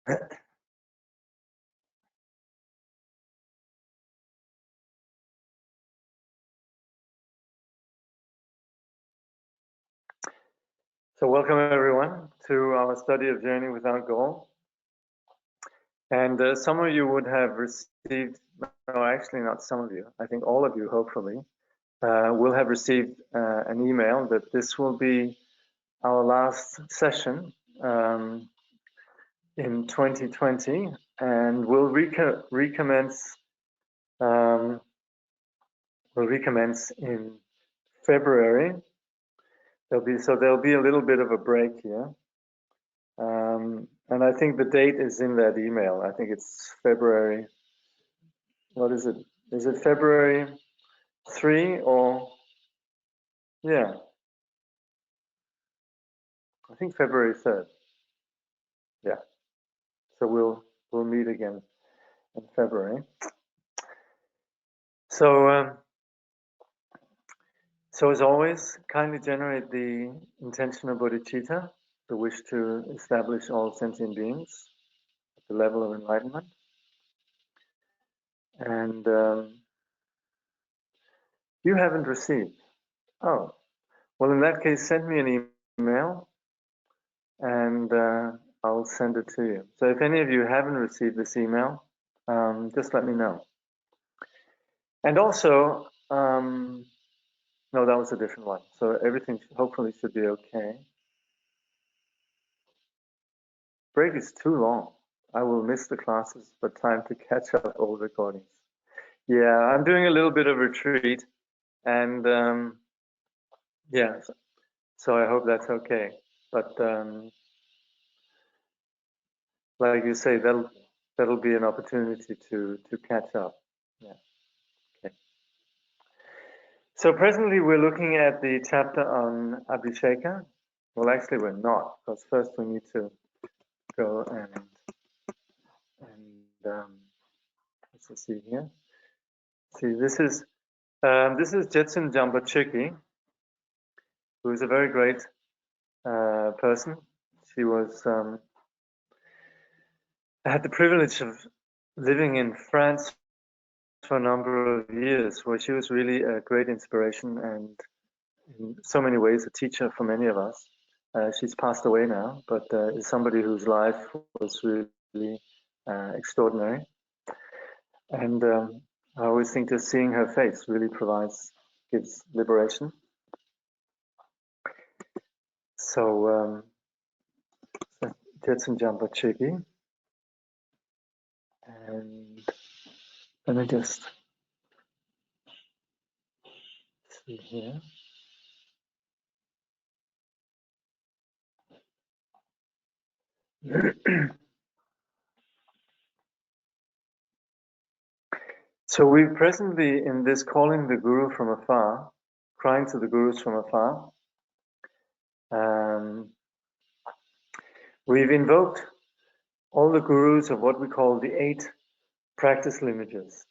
So welcome everyone to our study of Journey Without Goal. And some of you would have received, no, actually not some of you, I think all of you hopefully, will have received an email that this will be our last session in 2020, and we'll recommence in February. There'll be a little bit of a break here. And I think the date is in that email. I think it's February. What is it? Is it February 3 or? Yeah. I think February 3rd. Yeah. So we'll meet again in February. So as always, kindly generate the intention of bodhicitta, the wish to establish all sentient beings at the level of enlightenment. And you haven't received. Oh, well, in that case, send me an email and I'll send it to you. So if any of you haven't received this email, just let me know. And also, no, that was a different one. So everything hopefully should be okay. Break is too long. I will miss the classes, but time to catch up old recordings. Yeah, I'm doing a little bit of retreat, and yeah, so I hope that's okay. But like you say, that'll be an opportunity to catch up. Yeah. Okay. So presently we're looking at the chapter on Abhisheka. Well, actually we're not, because first we need to go and let's see here. See, this is Jetsun Jambachiki, who is a very great person. She was I had the privilege of living in France for a number of years, where she was really a great inspiration and in so many ways a teacher for many of us. She's passed away now, but is somebody whose life was really extraordinary. And I always think just seeing her face really gives liberation. So Jetsun Jambachiki. And let me just see here. So we presently, in this calling the Guru from afar, crying to the Gurus from afar, we've invoked all the Gurus of what we call the 8 practice lineages.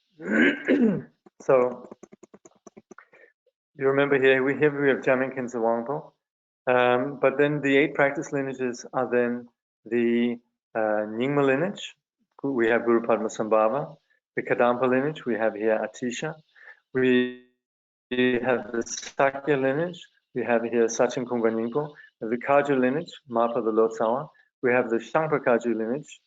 So you remember here we have Jamin Wangpo, but then the 8 practice lineages are then the Nyingma lineage. We have Guru Padmasambhava. The Kadampa lineage, we have here Atisha. We have the Sakya lineage, we have here Sachin Kumbhan Rinpoche. The Kaju lineage, Mapa the Lotsawa. We have the Shangpa Kaju lineage.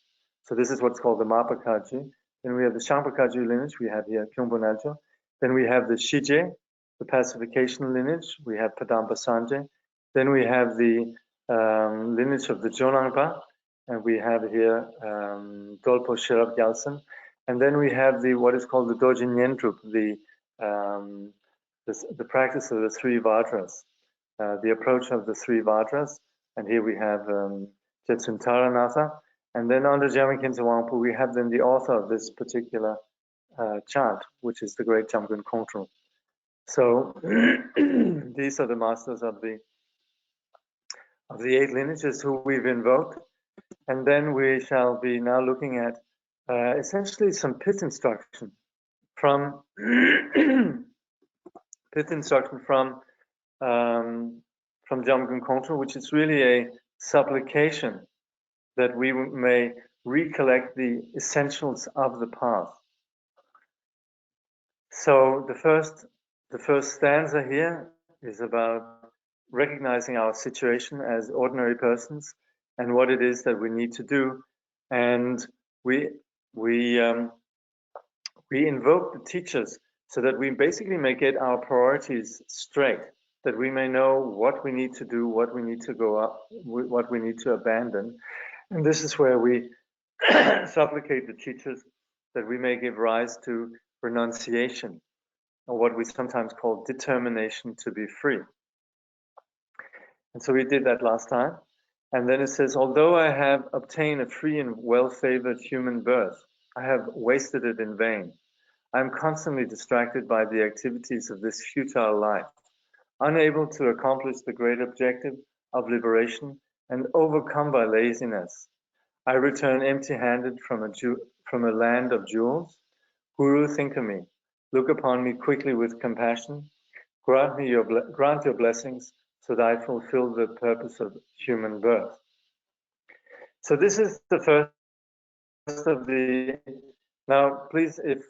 So this is what's called the Mapa Kaju. Then we have the Shangpa Kaju lineage, we have here Kyungpo Nalcho. Then we have the Shije, the pacification lineage, we have Padampa Sanje. Then we have the lineage of the Jonangpa, and we have here Dolpo Sherab Gyaltsen. And then we have what is called the Dojin Nyentrup, the practice of the 3 Vajras, the approach of the 3 Vajras. And here we have Jetsun Taranatha. And then under Jamin Wangpo, we have then the author of this particular chant, which is the great Jamgon Kongtrul. So these are the masters of the 8 lineages who we've invoked. And then we shall be now looking at essentially some pith instruction from Jamgon Kongtrul, which is really a supplication that we may recollect the essentials of the path. So the first stanza here is about recognizing our situation as ordinary persons and what it is that we need to do, and we invoke the teachers so that we basically may get our priorities straight, that we may know what we need to do, what we need to go up, what we need to abandon. And this is where we supplicate the teachers that we may give rise to renunciation, or what we sometimes call determination to be free. And so we did that last time. And then it says, although I have obtained a free and well-favored human birth, I have wasted it in vain. I am constantly distracted by the activities of this futile life, unable to accomplish the great objective of liberation and overcome by laziness. I return empty-handed from a land of jewels. Guru, think of me. Look upon me quickly with compassion. Grant your blessings so that I fulfill the purpose of human birth. So this is the first of the. Now, please, if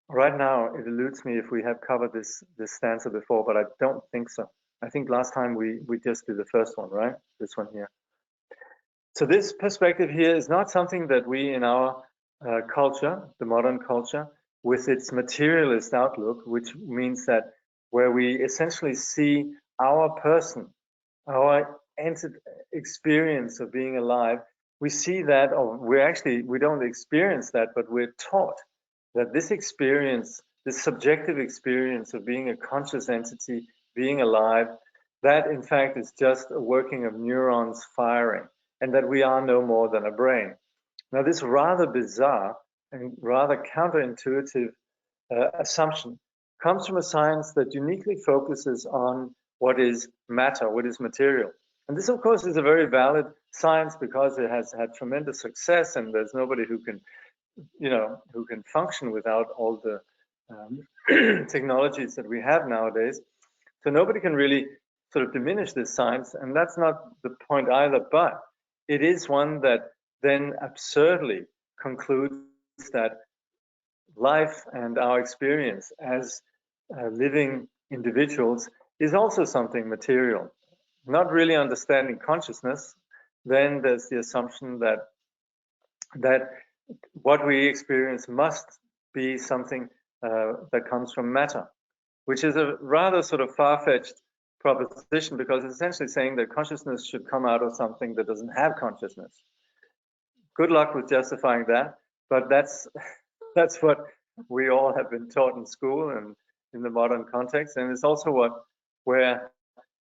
right now it eludes me if we have covered this stanza before, but I don't think so. I think last time we just did the first one, right? This one here. So this perspective here is not something that we in our culture, the modern culture, with its materialist outlook, which means that where we essentially see our person, our experience of being alive, we see that, or we don't experience that, but we're taught that this experience, this subjective experience of being a conscious entity, being alive, that in fact is just a working of neurons firing, and that we are no more than a brain. Now, this rather bizarre and rather counterintuitive assumption comes from a science that uniquely focuses on what is matter, what is material. And this, of course, is a very valid science because it has had tremendous success, and there's nobody who can, who can function without all the technologies that we have nowadays. So nobody can really sort of diminish this science, and that's not the point either, but it is one that then absurdly concludes that life and our experience as living individuals is also something material. Not really understanding consciousness, then there's the assumption that what we experience must be something that comes from matter, which is a rather sort of far-fetched proposition, because it's essentially saying that consciousness should come out of something that doesn't have consciousness. Good luck with justifying that, but that's what we all have been taught in school and in the modern context, and it's also where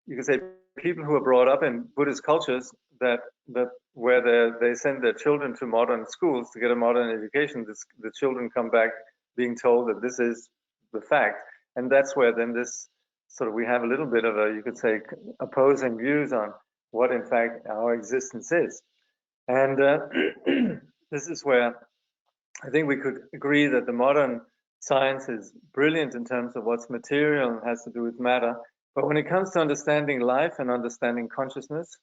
you can say people who are brought up in Buddhist cultures that where they send their children to modern schools to get a modern education, the children come back being told that this is the fact, and that's where then this sort of, we have a little bit of a, you could say, opposing views on what in fact our existence is. And this is where I think we could agree that the modern science is brilliant in terms of what's material and has to do with matter. But when it comes to understanding life and understanding consciousness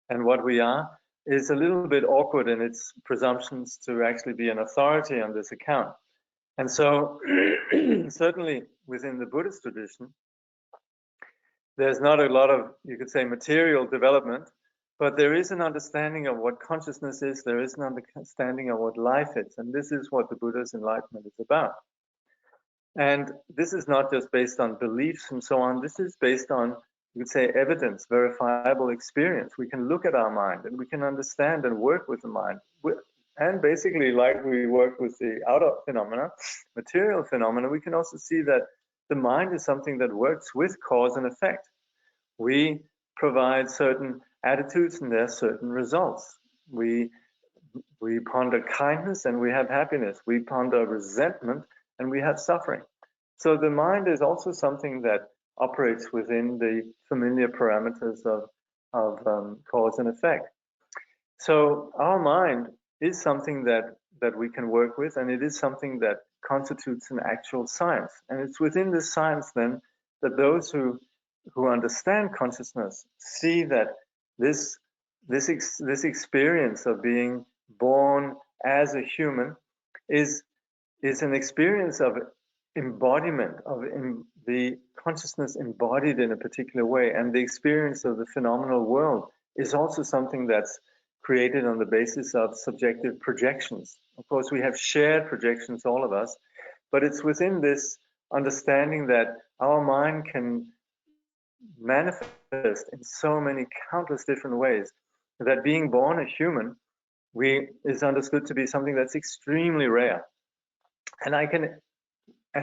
and what we are, is a little bit awkward in its presumptions to actually be an authority on this account. And so certainly within the Buddhist tradition, there's not a lot of, you could say, material development, but there is an understanding of what consciousness is, there is an understanding of what life is, and this is what the Buddha's enlightenment is about. And this is not just based on beliefs and so on, this is based on, you could say, evidence, verifiable experience. We can look at our mind and we can understand and work with the mind. And basically, like we work with the outer phenomena, material phenomena, we can also see that the mind is something that works with cause and effect. We provide certain attitudes and there are certain results. We ponder kindness and we have happiness. We ponder resentment and we have suffering. So the mind is also something that operates within the familiar parameters of cause and effect. So our mind is something that we can work with, and it is something that constitutes an actual science. And it's within this science then that those who understand consciousness see that this experience of being born as a human is an experience of embodiment of the consciousness embodied in a particular way, and the experience of the phenomenal world is also something that's created on the basis of subjective projections. Of course, we have shared projections, all of us, but it's within this understanding that our mind can manifest in so many countless different ways that being born a human is understood to be something that's extremely rare. And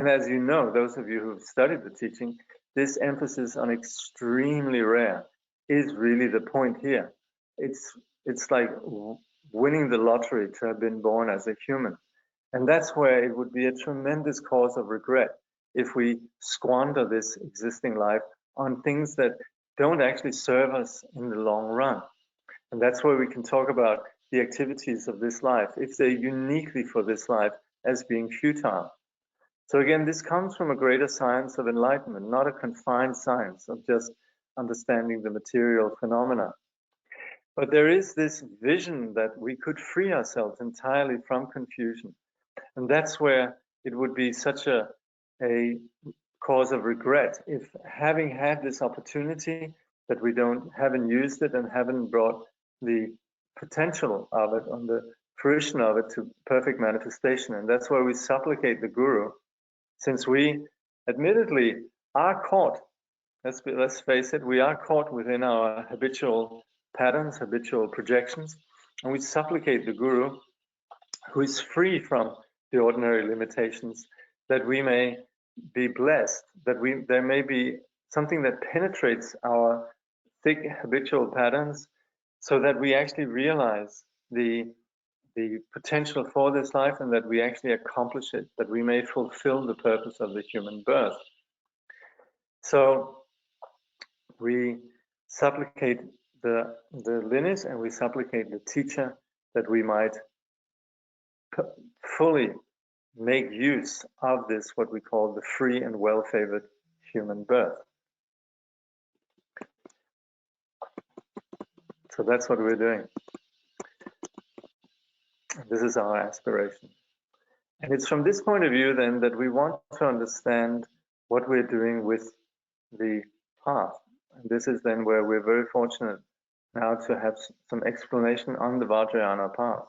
as you know, those of you who've studied the teaching, this emphasis on extremely rare is really the point here. It's like winning the lottery to have been born as a human. And that's where it would be a tremendous cause of regret if we squander this existing life on things that don't actually serve us in the long run. And that's where we can talk about the activities of this life, if they're uniquely for this life, as being futile. So again, this comes from a greater science of enlightenment, not a confined science of just understanding the material phenomena. But there is this vision that we could free ourselves entirely from confusion. And that's where it would be such a cause of regret if, having had this opportunity, that we haven't used it and haven't brought the potential of it and the fruition of it to perfect manifestation. And that's why we supplicate the Guru, since we admittedly are caught, let's face it, we are caught within our habitual patterns, habitual projections, and we supplicate the Guru, who is free from the ordinary limitations, that we may be blessed, that there may be something that penetrates our thick habitual patterns, so that we actually realize the potential for this life, and that we actually accomplish it, that we may fulfill the purpose of the human birth. So we supplicate the lineage, and we supplicate the teacher, that we might fully make use of this, what we call the free and well-favored human birth. So that's what we're doing. This is our aspiration. And it's from this point of view then that we want to understand what we're doing with the path. And this is then where we're very fortunate now to have some explanation on the Vajrayana path.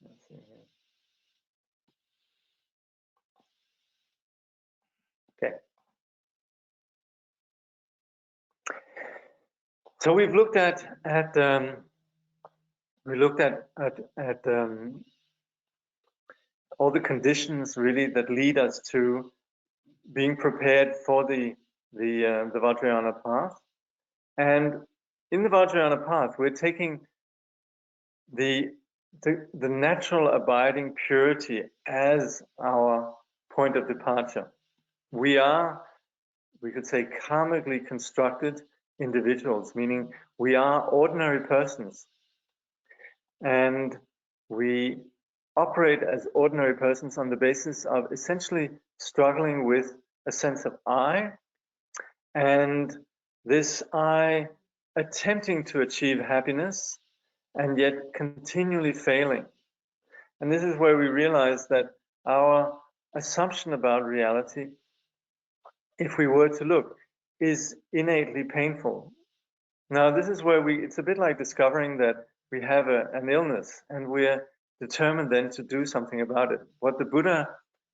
Let's see here. Okay. So we've looked at all the conditions really that lead us to being prepared for the Vajrayana path. And in the Vajrayana path, we're taking the natural abiding purity as our point of departure. We could say, karmically constructed individuals, meaning we are ordinary persons, and we operate as ordinary persons on the basis of essentially struggling with a sense of I, and this I attempting to achieve happiness and yet continually failing. And this is where we realize that our assumption about reality, if we were to look, is innately painful. Now, this is where it's a bit like discovering that we have an illness, and we're determined then to do something about it. What the Buddha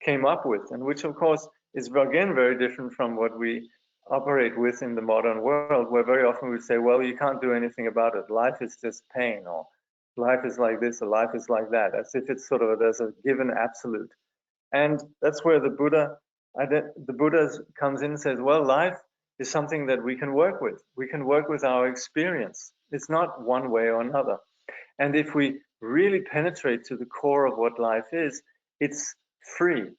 came up with, and which of course is again very different from what we operate with in the modern world, where very often we say, well, you can't do anything about it. Life is just pain, or life is like this, or life is like that, as if it's sort of there's a given absolute. And that's where the Buddha comes in and says, well, life is something that we can work with. We can work with our experience. It's not one way or another. And if we really penetrate to the core of what life is, it's free.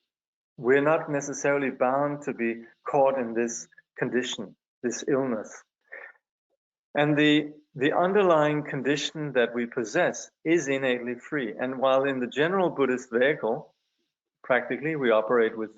We're not necessarily bound to be caught in this condition, this illness. And the underlying condition that we possess is innately free. And while in the general Buddhist vehicle, practically. We operate with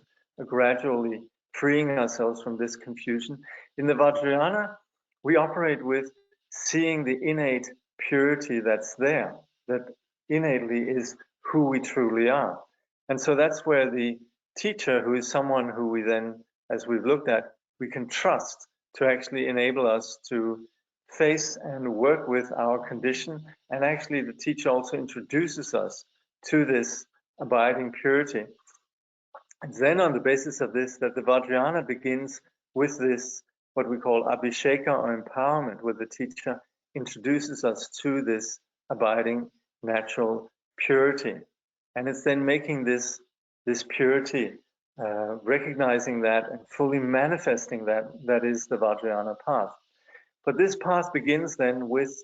gradually freeing ourselves from this confusion. In the Vajrayana, we operate with seeing the innate purity that's there, that innately is who we truly are. And so that's where the teacher, who is someone who we then, as we've looked at, we can trust to actually enable us to face and work with our condition. And actually the teacher also introduces us to this abiding purity. And then on the basis of this, that the Vajrayana begins with this, what we call abhisheka or empowerment, where the teacher introduces us to this abiding natural purity. And it's then making this purity, recognizing that and fully manifesting that is the Vajrayana path. But this path begins then with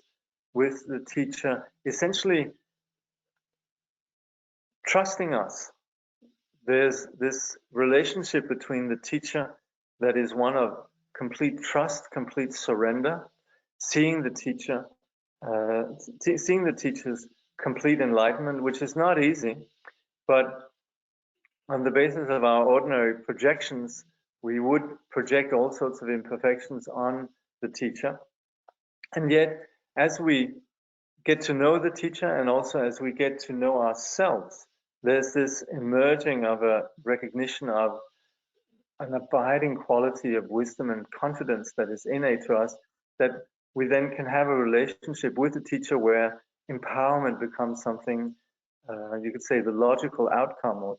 the teacher essentially trusting us. There's this relationship between the teacher that is one of complete trust, complete surrender, seeing the teacher, seeing the teacher's complete enlightenment, which is not easy, but on the basis of our ordinary projections, we would project all sorts of imperfections on the teacher. And yet, as we get to know the teacher and also as we get to know ourselves, there's this emerging of a recognition of an abiding quality of wisdom and confidence that is innate to us, that we then can have a relationship with the teacher where empowerment becomes something, you could say, the logical outcome or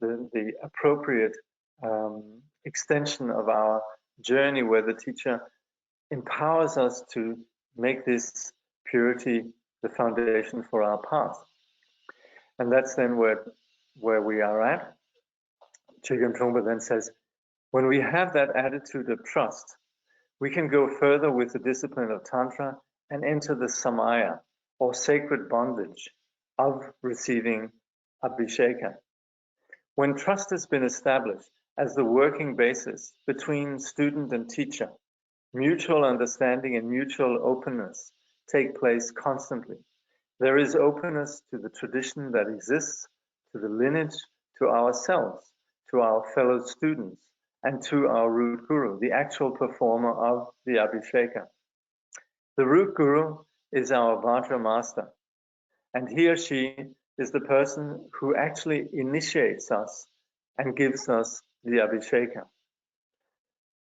the appropriate extension of our journey, where the teacher empowers us to make this purity the foundation for our path. And that's then where we are at. Chögyam Trungpa then says, when we have that attitude of trust, we can go further with the discipline of Tantra and enter the samaya, or sacred bondage, of receiving abhisheka. When trust has been established as the working basis between student and teacher, mutual understanding and mutual openness take place constantly. There is openness to the tradition that exists, to the lineage, to ourselves, to our fellow students, and to our root guru, the actual performer of the abhisheka. The root guru is our Vajra master, and he or she is the person who actually initiates us and gives us the abhisheka.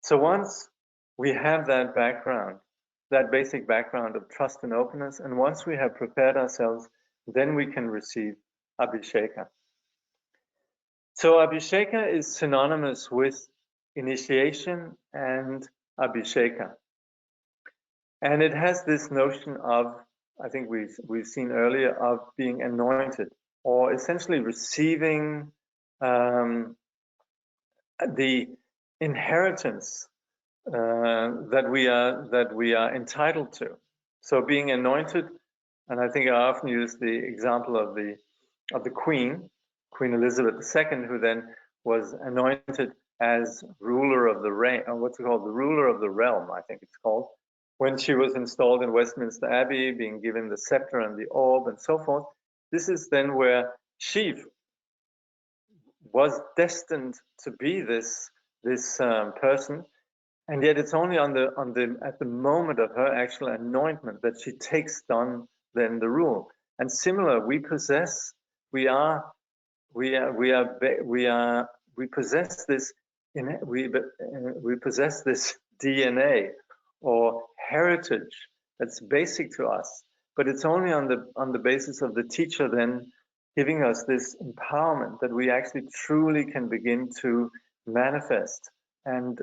So once we have that background, that basic background of trust and openness, and once we have prepared ourselves, then we can receive abhisheka. So abhisheka is synonymous with initiation and abhisheka. And it has this notion of, I think we've seen earlier, of being anointed, or essentially receiving the inheritance that we are entitled to. So being anointed, and I think I often use the example of the Queen Elizabeth II, who then was anointed as ruler of the reign, or what's it called, the ruler of the realm, I think it's called, when she was installed in Westminster Abbey, being given the scepter and the orb and so forth. This is then where she was destined to be this person, and yet it's only at the moment of her actual anointment that she takes on then the rule. And similar, we possess this DNA or heritage that's basic to us, but it's only on the basis of the teacher then giving us this empowerment that we actually truly can begin to manifest and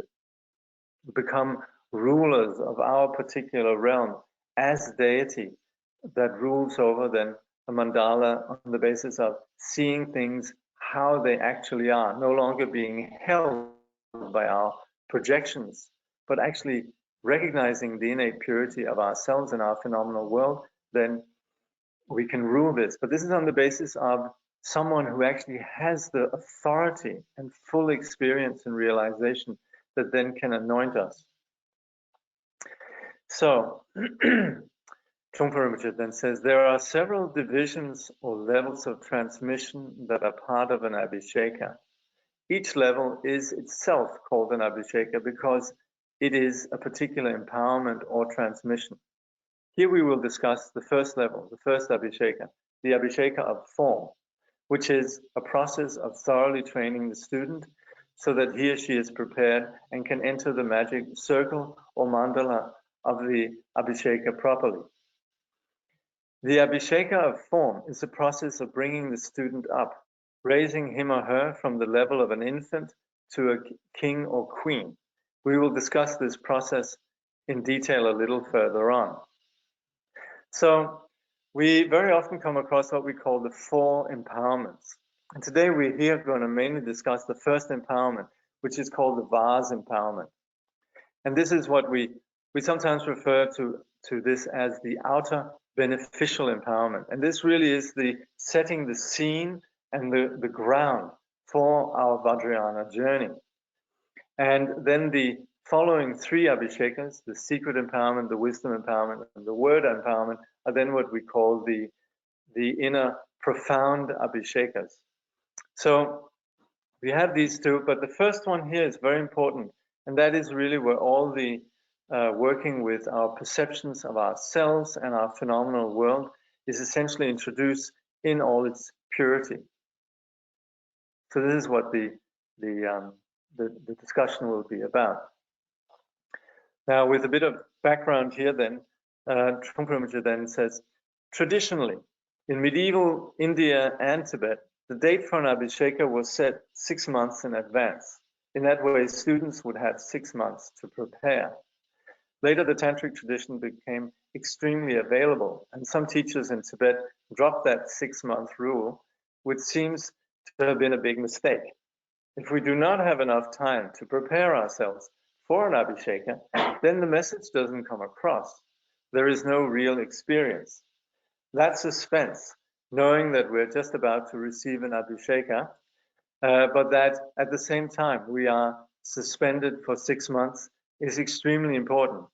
become rulers of our particular realm as deity that rules over then a mandala on the basis of seeing things how they actually are, no longer being held by our projections, but actually recognizing the innate purity of ourselves and our phenomenal world. Then we can rule this. But this is on the basis of someone who actually has the authority and full experience and realization that then can anoint us. So Trungpa Rinpoche then says, there are several divisions or levels of transmission that are part of an abhisheka. Each level is itself called an abhisheka because it is a particular empowerment or transmission. Here we will discuss the first level, the first abhisheka, the abhisheka of form, which is a process of thoroughly training the student so that he or she is prepared and can enter the magic circle or mandala of the abhisheka properly. The abhisheka of form is a process of bringing the student up, raising him or her from the level of an infant to a king or queen. We will discuss this process in detail a little further on. So we very often come across what we call the 4 empowerments. And today we're here going to mainly discuss the first empowerment, which is called the vase empowerment. And this is what we sometimes refer to this as the outer beneficial empowerment. And this really is the setting the scene and the ground for our Vajrayana journey. And then the following 3 abhishekas, the secret empowerment, the wisdom empowerment, and the word empowerment, are then what we call the inner profound abhishekas. So we have these 2, but the first one here is very important, and that is really where all the working with our perceptions of ourselves and our phenomenal world is essentially introduced in all its purity. So this is what the discussion will be about. Now, with a bit of background here, then Trungpa Rinpoche then says, traditionally, in medieval India and Tibet, the date for an abhisheka was set 6 months in advance. In that way, students would have 6 months to prepare. Later, the tantric tradition became extremely available, and some teachers in Tibet dropped that 6-month rule, which seems to have been a big mistake. If we do not have enough time to prepare ourselves for an abhisheka, then the message doesn't come across. There is no real experience. That suspense, knowing that we're just about to receive an abhisheka, but that at the same time we are suspended for 6 months, is extremely important.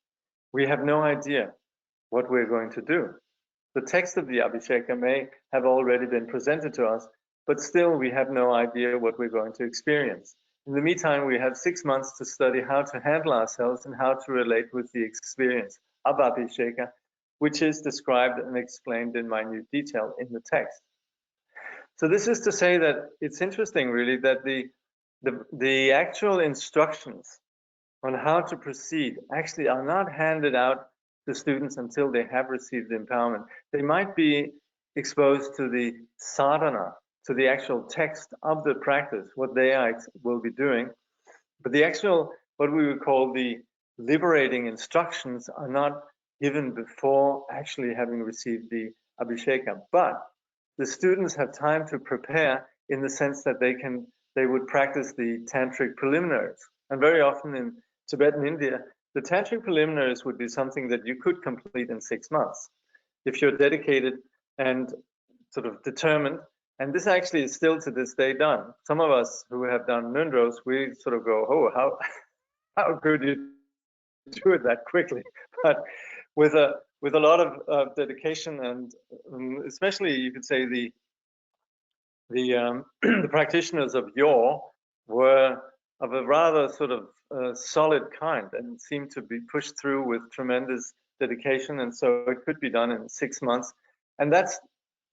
We have no idea what we're going to do. The text of the abhisheka may have already been presented to us, but still we have no idea what we're going to experience. In the meantime, we have 6 months to study how to handle ourselves and how to relate with the experience of abhisheka, which is described and explained in minute detail in the text. So this is to say that it's interesting really that the actual instructions on how to proceed actually are not handed out to students until they have received the empowerment. They might be exposed to the sadhana, to the actual text of the practice, what they will be doing, but the actual, what we would call the liberating instructions, are not given before actually having received the abhisheka. But the students have time to prepare in the sense that they would practice the tantric preliminaries. And very often in Tibet and India, the tantric preliminaries would be something that you could complete in 6 months if you're dedicated and sort of determined. And this actually is still to this day done. Some of us who have done Nundros, we sort of go, oh, how could you do it that quickly? But with a lot of dedication, and especially you could say the the practitioners of yore were of a rather sort of solid kind and seemed to be pushed through with tremendous dedication, and so it could be done in 6 months. And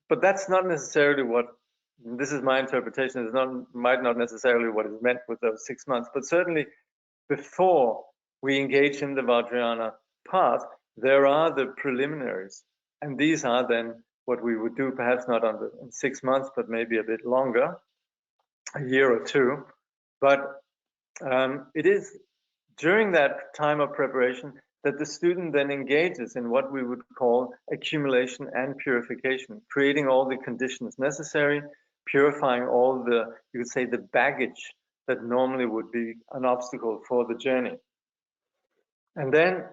but that's not necessarily what, this is my interpretation, might not necessarily what is meant with those 6 months, but certainly before we engage in the Vajrayana path, there are the preliminaries, and these are then what we would do, perhaps not in 6 months, but maybe a bit longer, a year or 2. But it is during that time of preparation that the student then engages in what we would call accumulation and purification, creating all the conditions necessary, purifying all the, you could say, the baggage that normally would be an obstacle for the journey. And then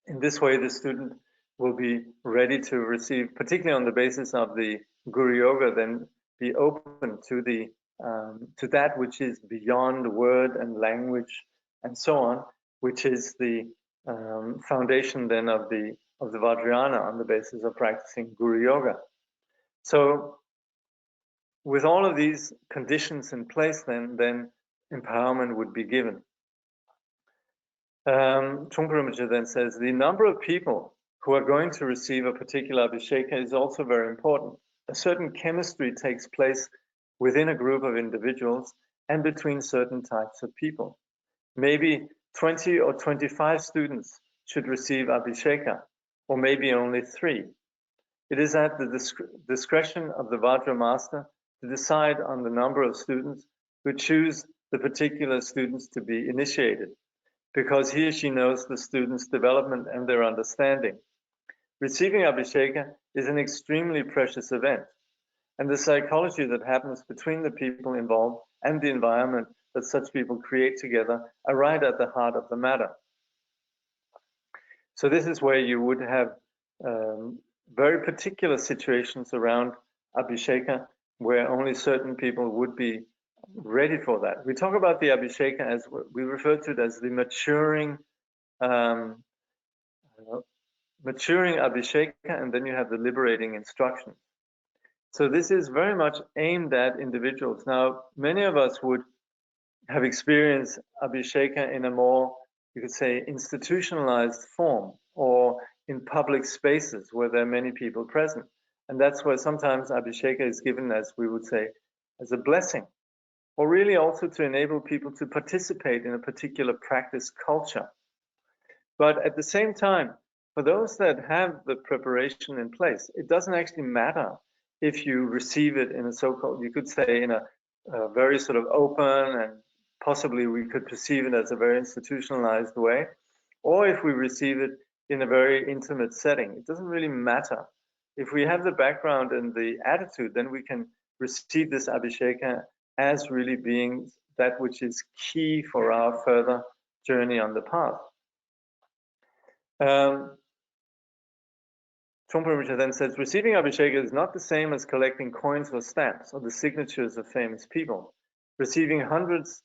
in this way, the student will be ready to receive, particularly on the basis of the Guru Yoga, then be open to to that which is beyond word and language and so on, which is the foundation then of the of the Vajrayana on the basis of practicing Guru Yoga. So with all of these conditions in place, then empowerment would be given. Trungpa Rinpoche then says, the number of people who are going to receive a particular abhisheka is also very important. A certain chemistry takes place within a group of individuals and between certain types of people. Maybe 20 or 25 students should receive abhisheka, or maybe only 3. It is at the discretion of the Vajra master to decide on the number of students who choose the particular students to be initiated, because he or she knows the students' development and their understanding. Receiving abhisheka is an extremely precious event, and the psychology that happens between the people involved and the environment that such people create together are right at the heart of the matter. So this is where you would have very particular situations around abhisheka where only certain people would be ready for that. We talk about the abhisheka as we refer to it as the maturing abhisheka, and then you have the liberating instruction. So this is very much aimed at individuals. Now, many of us would have experienced abhisheka in a more, you could say, institutionalized form, or in public spaces where there are many people present. And that's where sometimes abhisheka is given, as we would say, as a blessing, or really also to enable people to participate in a particular practice culture. But at the same time, for those that have the preparation in place, it doesn't actually matter if you receive it in a so-called, you could say, in a very sort of open, and possibly we could perceive it as a very institutionalized way, or if we receive it in a very intimate setting. It doesn't really matter. If we have the background and the attitude, then we can receive this abhisheka as really being that which is key for our further journey on the path. Trungpa Rinpoche then says, receiving abhisheka is not the same as collecting coins or stamps or the signatures of famous people. Receiving hundreds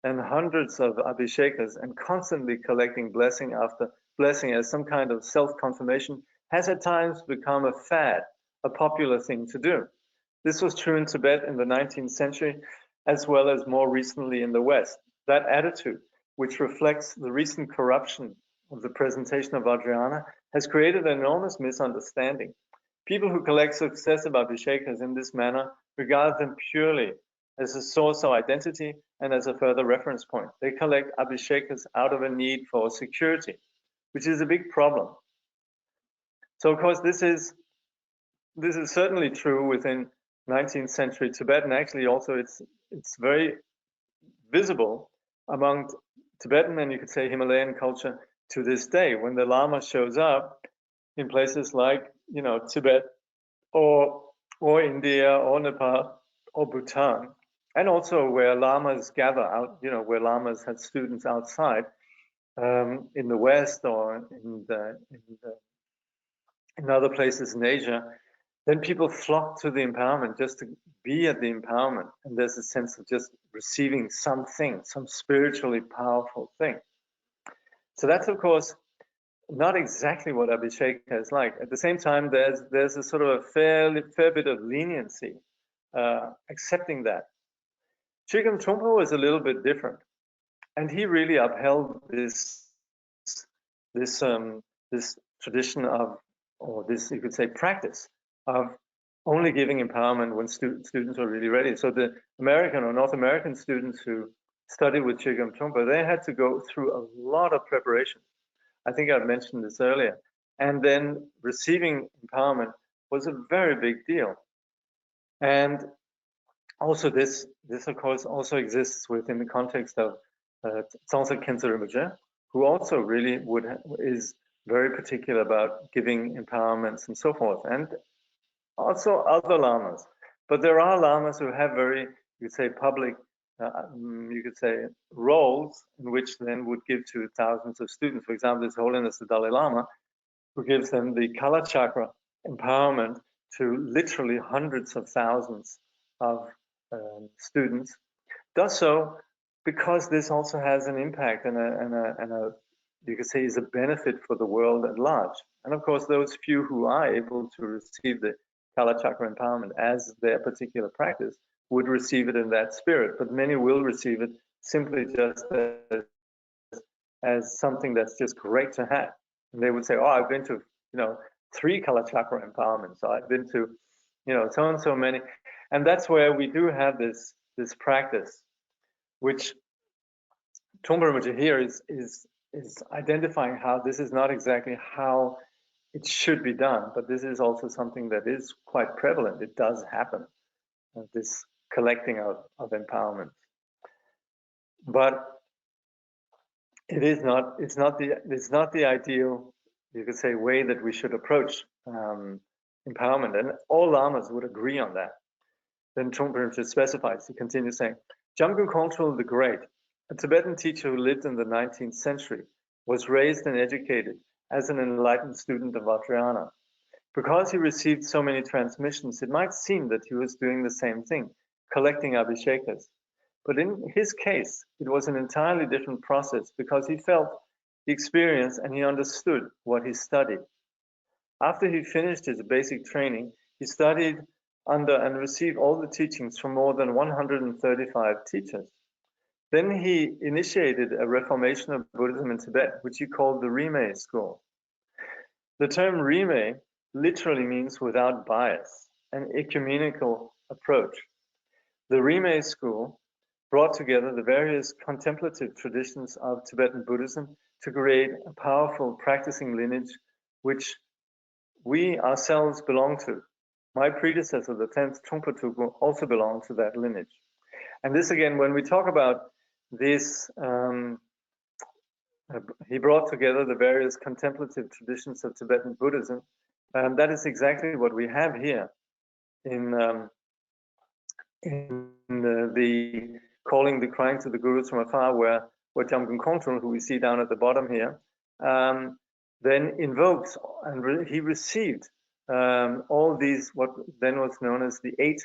and hundreds of abhishekas and constantly collecting blessing after blessing as some kind of self-confirmation has at times become a fad, a popular thing to do. This was true in Tibet in the 19th century, as well as more recently in the West. That attitude, which reflects the recent corruption of the presentation of Vajrayana, has created an enormous misunderstanding. People who collect successive abhishekas in this manner regard them purely as a source of identity and as a further reference point. They collect abhishekas out of a need for security, which is a big problem. So of course this is certainly true within 19th century Tibet, and actually also it's very visible among Tibetan and you could say Himalayan culture to this day, when the Lama shows up in places like, you know, Tibet or India or Nepal or Bhutan, and also where Lamas gather out, you know, where Lamas had students outside in the West or in other places in Asia, then people flock to the empowerment just to be at the empowerment. And there's a sense of just receiving something, some spiritually powerful thing. So that's, of course, not exactly what abhisheka is like. At the same time, there's a sort of a fair bit of leniency accepting that. Chögyam Trungpa was a little bit different, and he really upheld this tradition of, or this, you could say, practice of only giving empowerment when students are really ready. So the American or North American students who studied with Chögyam Trungpa, they had to go through a lot of preparation. I think I've mentioned this earlier. And then receiving empowerment was a very big deal. And also this of course also exists within the context of Tsongsa Khyentse Rinpoche, who also really is very particular about giving empowerments and so forth, and also other lamas. But there are lamas who have very, you could say, public, you could say, roles in which then would give to thousands of students. For example, His Holiness the Dalai Lama, who gives them the Kala Chakra empowerment to literally hundreds of thousands of students, does so because this also has an impact and a you could say, is a benefit for the world at large. And of course, those few who are able to receive the Kala Chakra empowerment as their particular practice would receive it in that spirit, but many will receive it simply just as something that's just great to have. And they would say, oh, I've been to, 3 Kala Chakra empowerments. So I've been to, so and so many. And that's where we do have this practice, which Trungpa Rinpoche here is identifying how this is not exactly how it should be done, but this is also something that is quite prevalent. It does happen, this collecting of empowerment. But it's not the ideal, you could say, way that we should approach empowerment, and all lamas would agree on that. Then Trungpa Rinpoche specifies, he continues saying, Jamgon Kongtrul the Great, a Tibetan teacher who lived in the 19th century, was raised and educated as an enlightened student of Vajrayana. Because he received so many transmissions, it might seem that he was doing the same thing, collecting abhishekas. But in his case, it was an entirely different process because he felt the experience and he understood what he studied. After he finished his basic training, he studied under and received all the teachings from more than 135 teachers. Then he initiated a reformation of Buddhism in Tibet, which he called the Rinpoche school. The term Rinpoche literally means without bias, an ecumenical approach. The Rinpoche school brought together the various contemplative traditions of Tibetan Buddhism to create a powerful practicing lineage which we ourselves belong to. My predecessor, the 10th Trungpa Tulku, also belonged to that lineage. And this again, when we talk about this, he brought together the various contemplative traditions of Tibetan Buddhism. That is exactly what we have here in the calling the crying to the gurus from afar, where Jamgon Kongtrul, who we see down at the bottom here, then invokes, and he received all these, what then was known as the eight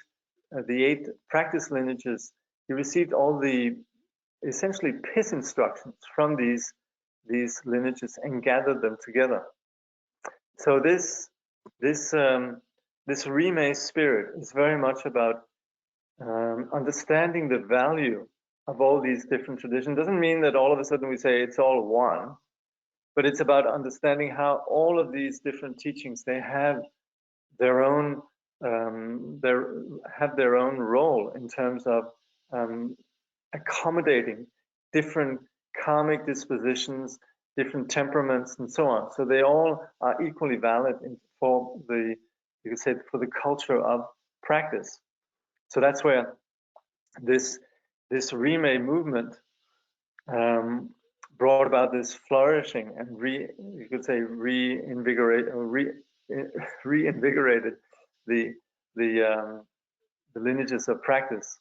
practice lineages. He received all the essentially piss instructions from these lineages and gathered them together. So this Rinpoche spirit is very much about understanding the value of all these different traditions. Doesn't mean that all of a sudden we say it's all one, but it's about understanding how all of these different teachings, they have their own role in terms of accommodating different karmic dispositions, different temperaments, and so on. So they all are equally valid for the, you could say, for the culture of practice. So that's where this Rinpoche movement brought about this flourishing and reinvigorated the lineages of practice.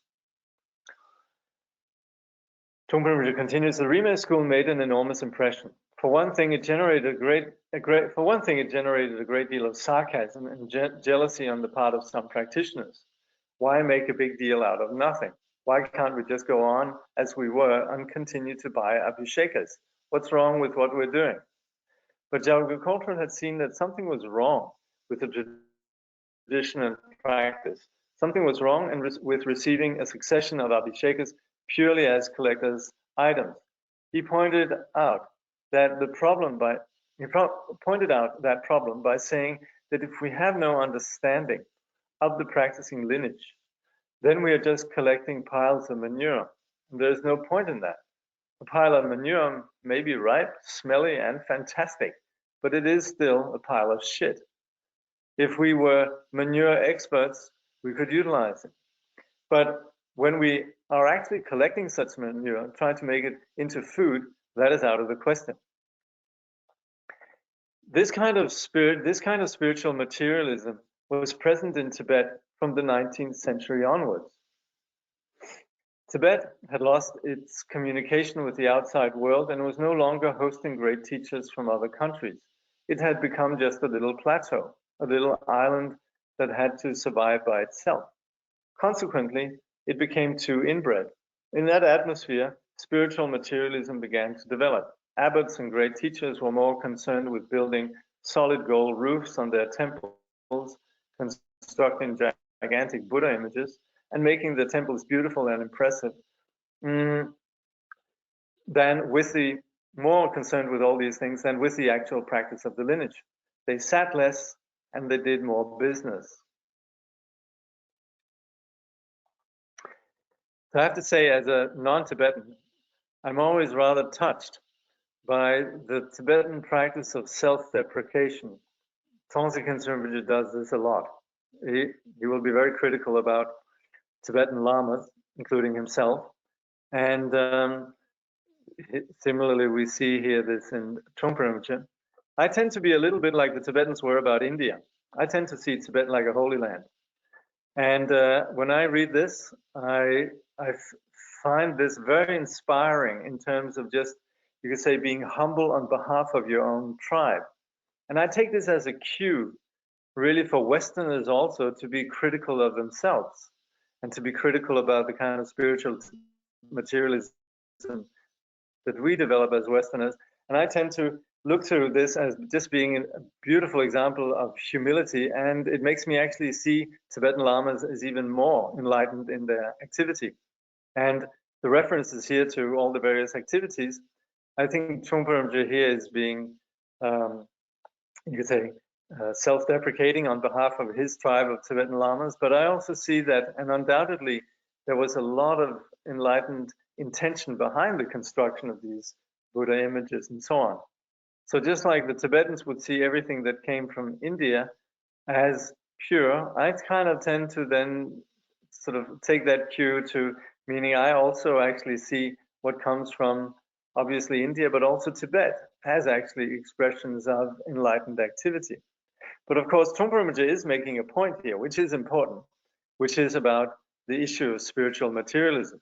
Trungpa Rinpoche continues, the Rinpoche school made an enormous impression. For one thing, it generated a great deal of sarcasm and jealousy on the part of some practitioners. Why make a big deal out of nothing? Why can't we just go on as we were and continue to buy abhishekas? What's wrong with what we're doing? But Jakob had seen that something was wrong with the tradition and practice. Something was wrong with receiving a succession of abhishekas purely as collectors' items. He pointed out that problem by saying that if we have no understanding of the practicing lineage, then we are just collecting piles of manure. And there's no point in that. A pile of manure may be ripe, smelly, and fantastic, but it is still a pile of shit. If we were manure experts, we could utilize it. But when we are actually collecting such manure and trying to make it into food, that is out of the question. This kind of spiritual materialism was present in Tibet from the 19th century onwards. Tibet had lost its communication with the outside world and was no longer hosting great teachers from other countries. It had become just a little plateau, a little island that had to survive by itself. Consequently, it became too inbred. In that atmosphere, spiritual materialism began to develop. abbots and great teachers were more concerned with building solid gold roofs on their temples, constructing gigantic Buddha images, and making the temples beautiful and impressive, than with the more concerned with all these things than with the actual practice of the lineage. They sat less and they did more business. So I have to say, as a non-Tibetan, I'm always rather touched by the Tibetan practice of self-deprecation. Tongsi Rinpoche does this a lot. He will be very critical about Tibetan lamas, including himself. And similarly, we see here this in Trungpa Rinpoche. I tend to be a little bit like the Tibetans were about India. I tend to see Tibet like a holy land. And when I read this, I find this very inspiring in terms of just, you could say, being humble on behalf of your own tribe. And I take this as a cue, really, for Westerners also to be critical of themselves and to be critical about the kind of spiritual materialism that we develop as Westerners. And I tend to look through this as just being a beautiful example of humility, and it makes me actually see Tibetan lamas as even more enlightened in their activity. And the references here to all the various activities, I think Trungpa Rinpoche here is being, you could say, self-deprecating on behalf of his tribe of Tibetan lamas, but I also see that, and undoubtedly, there was a lot of enlightened intention behind the construction of these Buddha images and so on. So just like the Tibetans would see everything that came from India as pure, I kind of tend to then sort of take that cue to, meaning I also actually see what comes from obviously India, but also Tibet as actually expressions of enlightened activity. But of course, Trungpa Rinpoche is making a point here, which is important, which is about the issue of spiritual materialism.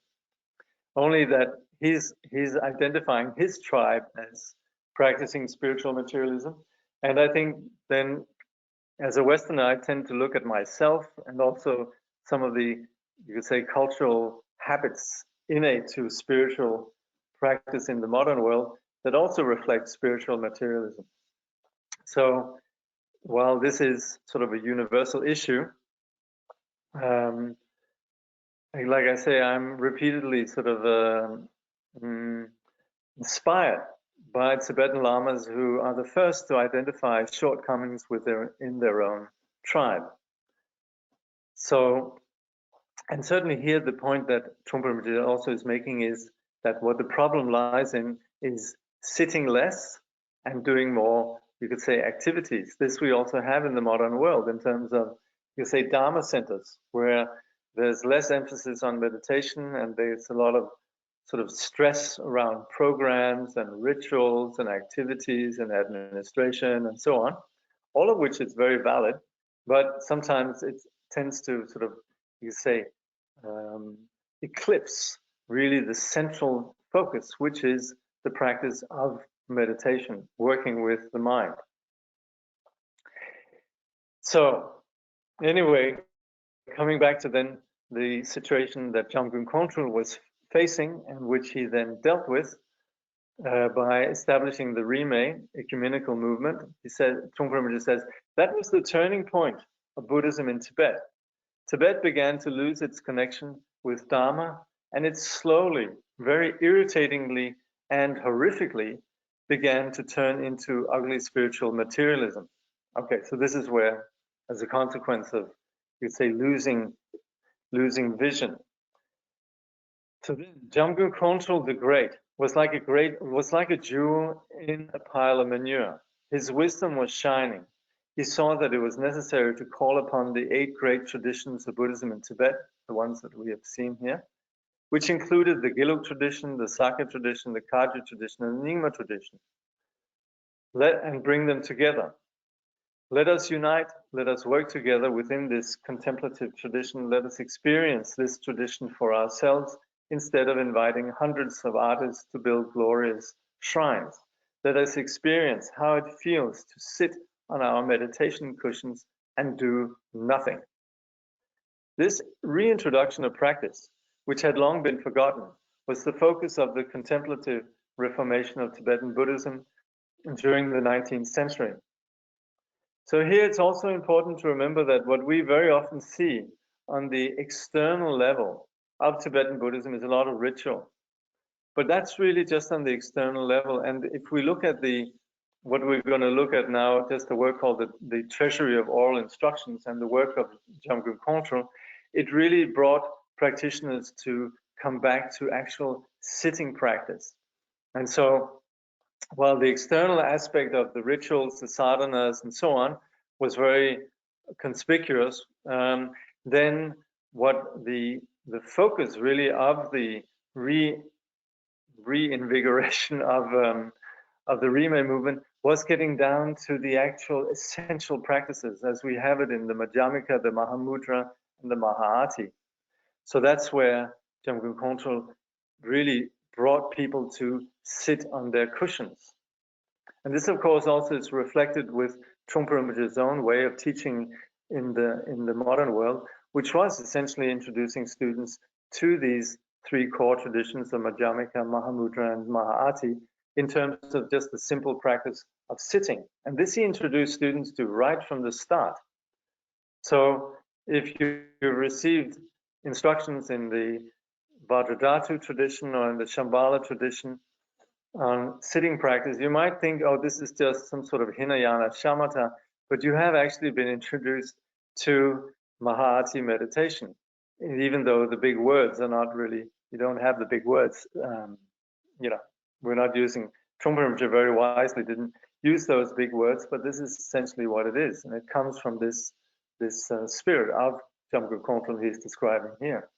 Only that he's identifying his tribe as practicing spiritual materialism. And I think then, as a Westerner, I tend to look at myself and also some of the, you could say, cultural habits innate to spiritual practice in the modern world that also reflect spiritual materialism. So while this is sort of a universal issue, like I say, I'm repeatedly sort of inspired by Tibetan lamas who are the first to identify shortcomings in their own tribe. So, and certainly here the point that Trungpa Rinpoche also is making is that what the problem lies in is sitting less and doing more, you could say, activities. This we also have in the modern world in terms of, you could say, Dharma centers, where there's less emphasis on meditation and there's a lot of sort of stress around programs and rituals and activities and administration and so on, all of which is very valid, but sometimes it tends to sort of, you say, eclipse really the central focus, which is the practice of meditation, working with the mind. So anyway, coming back to then the situation that Jamgon Kongtrul was facing and which he then dealt with by establishing the Rime ecumenical movement. He said, Trungpa Rinpoche says, that was the turning point of Buddhism in Tibet. Tibet began to lose its connection with Dharma, and it slowly, very irritatingly and horrifically began to turn into ugly spiritual materialism. Okay, so this is where, as a consequence of, you'd say, losing vision. So then, Jamgon Kongtrul the Great was like a jewel in a pile of manure. His wisdom was shining. He saw that it was necessary to call upon the 8 great traditions of Buddhism in Tibet, the ones that we have seen here, which included the Gelug tradition, the Sakya tradition, the Kagyu tradition, and the Nyingma tradition. And bring them together. Let us unite, let us work together within this contemplative tradition. Let us experience this tradition for ourselves instead of inviting hundreds of artists to build glorious shrines. Let us experience how it feels to sit on our meditation cushions and do nothing. This reintroduction of practice, which had long been forgotten, was the focus of the contemplative reformation of Tibetan Buddhism during the 19th century. So here it's also important to remember that what we very often see on the external level of Tibetan Buddhism is a lot of ritual. But that's really just on the external level. And if we look at what we're going to look at now, just the work called the Treasury of Oral Instructions and the work of Jamgon Kongtrul, it really brought practitioners to come back to actual sitting practice. And so while the external aspect of the rituals, the sadhanas, and so on was very conspicuous, then what the focus really of the reinvigoration of the Rime movement was getting down to the actual essential practices as we have it in the Madhyamika, the Mahamudra, and the Mahāti. So that's where Jamgon Kongtrul really brought people to sit on their cushions. And this, of course, also is reflected with Trungpa Rinpoche's own way of teaching in the modern world, which was essentially introducing students to these three core traditions of Madhyamika, Mahamudra, and Mahāti in terms of just the simple practice of sitting. And this he introduced students to right from the start. So if you received instructions in the Vajradhatu tradition or in the Shambhala tradition on sitting practice, you might think, oh, this is just some sort of Hinayana shamatha, but you have actually been introduced to Mahāti meditation, even though the big words are not really, you don't have the big words. We're not using, Trungpa Rinpoche very wisely didn't use those big words, but this is essentially what it is, and it comes from this spirit of Jamgon Kongtrul he's describing here.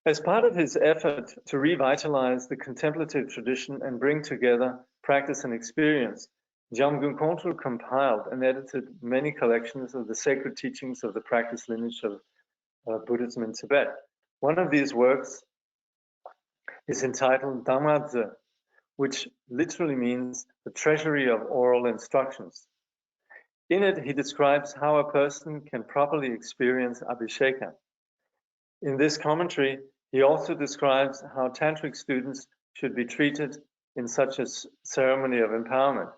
As part of his effort to revitalize the contemplative tradition and bring together practice and experience, Jamgon Kongtrul compiled and edited many collections of the sacred teachings of the practice lineage of Buddhism in Tibet. One of these works is entitled Dhammadze, which literally means the treasury of oral instructions. In it, he describes how a person can properly experience abhisheka. In this commentary, he also describes how tantric students should be treated in such a ceremony of empowerment.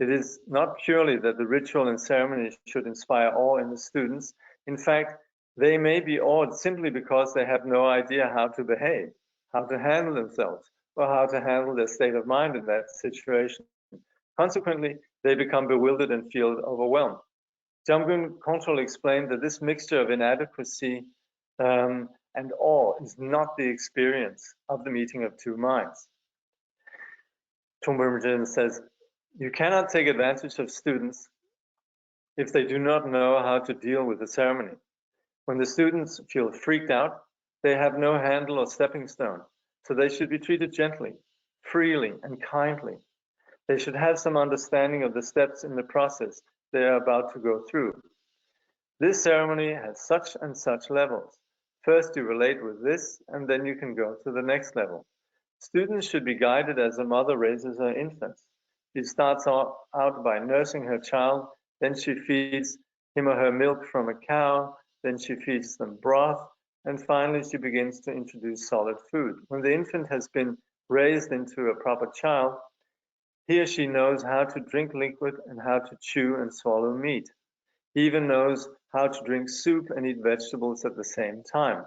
It is not purely that the ritual and ceremony should inspire awe in the students. In fact, they may be awed simply because they have no idea how to behave, how to handle themselves, or how to handle their state of mind in that situation. Consequently, they become bewildered and feel overwhelmed. Jamgon Kongtrul explained that this mixture of inadequacy and awe is not the experience of the meeting of two minds. Trungpa Rinpoche says, you cannot take advantage of students if they do not know how to deal with the ceremony. When the students feel freaked out, they have no handle or stepping stone, so they should be treated gently, freely, and kindly. They should have some understanding of the steps in the process they are about to go through. This ceremony has such and such levels. First you relate with this, and then you can go to the next level. Students should be guided as a mother raises her infants. She starts out by nursing her child, then she feeds him or her milk from a cow, then she feeds them broth, and finally she begins to introduce solid food. When the infant has been raised into a proper child, he or she knows how to drink liquid and how to chew and swallow meat. He even knows how to drink soup and eat vegetables at the same time.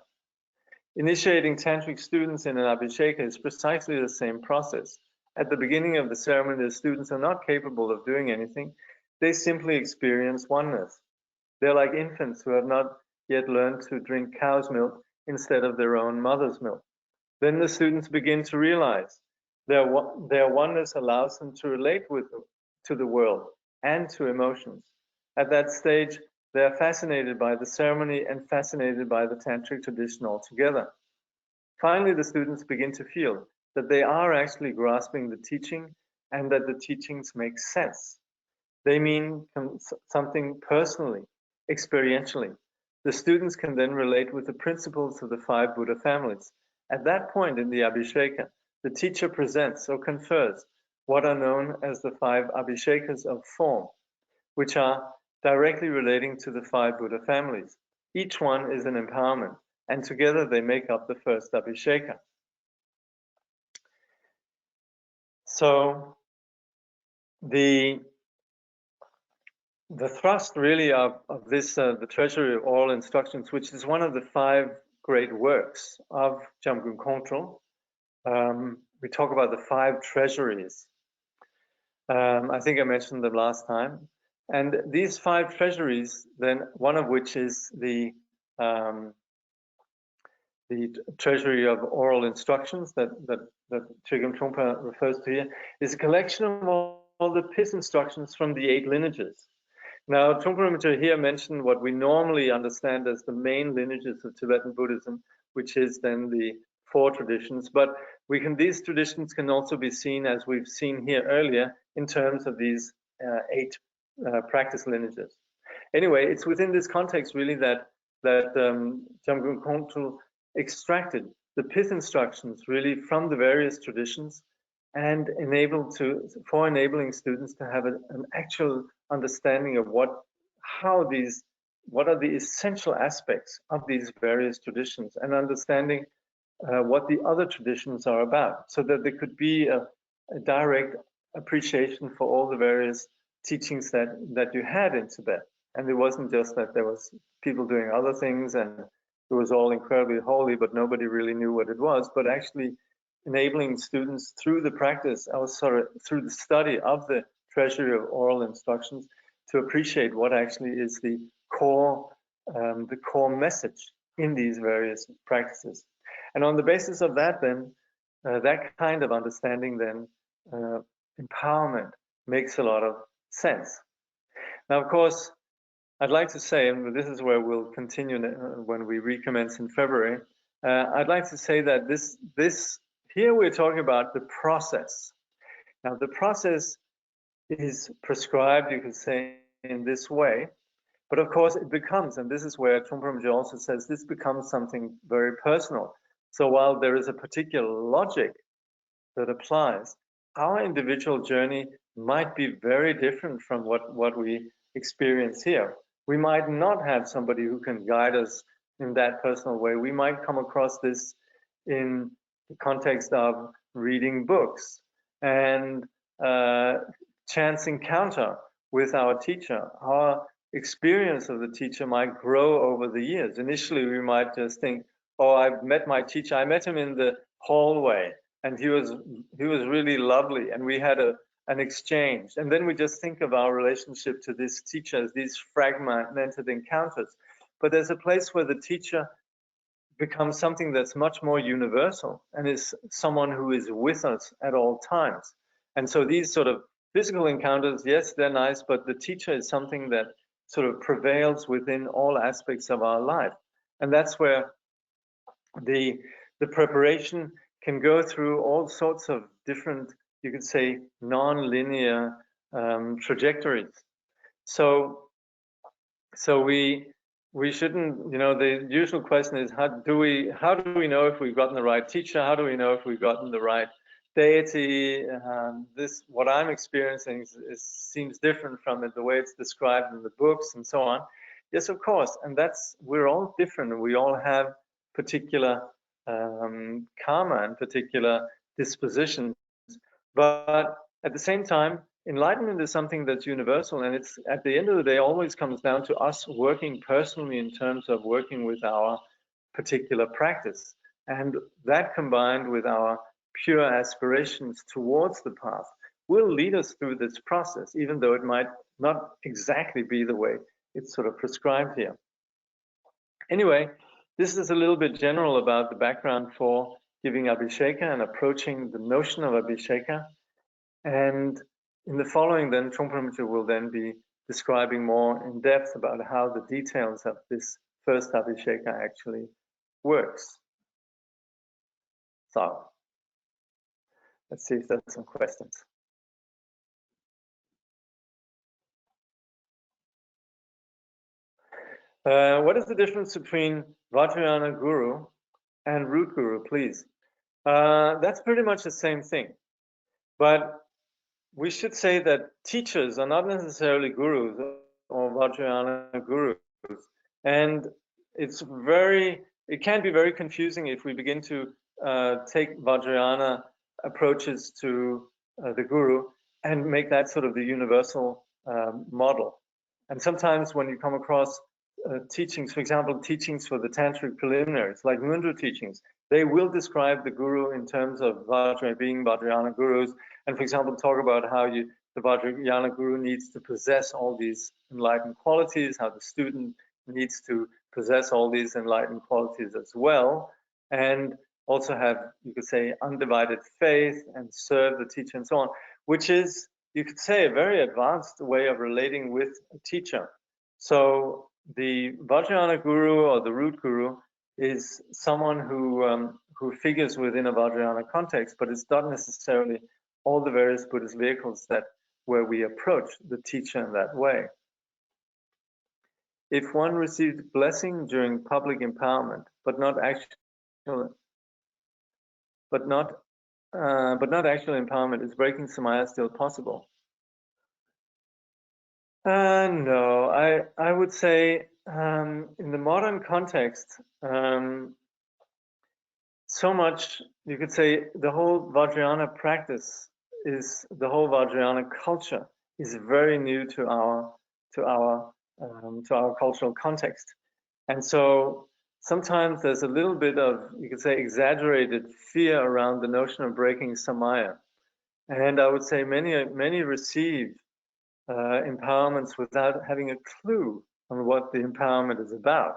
Initiating tantric students in an abhisheka is precisely the same process. At the beginning of the ceremony, the students are not capable of doing anything. They simply experience oneness. They're like infants who have not yet learned to drink cow's milk instead of their own mother's milk. Then the students begin to realize their oneness allows them to relate to the world and to emotions. At that stage, they are fascinated by the ceremony and fascinated by the tantric tradition altogether. Finally, the students begin to feel that they are actually grasping the teaching and that the teachings make sense. They mean something personally, experientially. The students can then relate with the principles of the 5 Buddha families. At that point in the abhisheka, the teacher presents or confers what are known as the 5 abhishekas of form, which are directly relating to the 5 Buddha families. Each one is an empowerment, and together they make up the first abhisheka. So the thrust really of this, the Treasury of Oral Instructions, which is one of the 5 great works of Jamgon Kongtrul. We talk about the 5 treasuries. I think I mentioned them last time. And these 5 treasuries, then one of which is the Treasury of Oral Instructions that Chögyam Trungpa refers to here, is a collection of all the PIS instructions from the 8 lineages. Now, Trungpa Rinpoche here mentioned what we normally understand as the main lineages of Tibetan Buddhism, which is then the 4 traditions. But these traditions can also be seen, as we've seen here earlier, in terms of these 8 practice lineages. Anyway, it's within this context really that Jamgon Kongtrul extracted the pith instructions really from the various traditions and enabling students to have an actual understanding of what are the essential aspects of these various traditions, and understanding what the other traditions are about, so that there could be a direct appreciation for all the various teachings that you had in Tibet. And it wasn't just that there was people doing other things and it was all incredibly holy, but nobody really knew what it was, but actually enabling students through the practice, through the study of the Treasury of Oral Instructions, to appreciate what actually is the core message in these various practices. And on the basis of that, then, that kind of understanding, then, empowerment makes a lot of sense. Now, of course, I'd like to say, and this is where we'll continue when we recommence in February, I'd like to say that here we're talking about the process. Now, the process is prescribed, you could say, in this way, but of course it becomes, and this is where Trungpa Rinpoche also says, this becomes something very personal. So while there is a particular logic that applies, our individual journey might be very different from what we experience here. We might not have somebody who can guide us in that personal way. We might come across this in the context of reading books and chance encounter with our teacher. Our experience of the teacher might grow over the years. Initially, we might just think, oh, I've met my teacher. I met him in the hallway, and he was really lovely, and we had an exchange. And then we just think of our relationship to this teacher as these fragmented encounters. But there's a place where the teacher becomes something that's much more universal and is someone who is with us at all times. And so these sort of physical encounters, yes, they're nice, but the teacher is something that sort of prevails within all aspects of our life. And that's where the preparation can go through all sorts of different, you could say, non-linear trajectories. So we shouldn't, the usual question is, how do we know if we've gotten the right teacher? How do we know if we've gotten the right deity? What I'm experiencing seems different from the way it's described in the books and so on. Yes, of course, and we're all different, and we all have particular karma and particular dispositions. But at the same time, enlightenment is something that's universal, and it's, at the end of the day, always comes down to us working personally in terms of working with our particular practice. And that, combined with our pure aspirations towards the path, will lead us through this process, even though it might not exactly be the way it's sort of prescribed here. Anyway, this is a little bit general about the background for giving Abhisheka and approaching the notion of Abhisheka. And in the following, then, Trungpa Rinpoche will then be describing more in depth about how the details of this first Abhisheka actually works. So, let's see if there's some questions. What is the difference between Vajrayana Guru and Root Guru, please? That's pretty much the same thing. But we should say that teachers are not necessarily gurus or Vajrayana gurus. And it can be very confusing if we begin to take Vajrayana approaches to the guru, and make that sort of the universal model. And sometimes when you come across teachings, for example, teachings for the tantric preliminaries, like Mundu teachings, they will describe the guru in terms of being Vajrayana gurus, and for example, talk about how the Vajrayana guru needs to possess all these enlightened qualities, how the student needs to possess all these enlightened qualities as well, and also have, you could say, undivided faith and serve the teacher and so on, which is, you could say, a very advanced way of relating with a teacher. So the Vajrayana guru or the root guru is someone who figures within a Vajrayana context, but it's not necessarily all the various Buddhist vehicles where we approach the teacher in that way. If one received blessing during public empowerment, but not actual empowerment, is breaking samaya still possible? No, I would say in the modern context, so much, you could say, the whole Vajrayana practice the whole Vajrayana culture is very new to our cultural context, and so sometimes there's a little bit of, you could say, exaggerated fear around the notion of breaking samaya, and I would say many receive empowerments without having a clue on what the empowerment is about.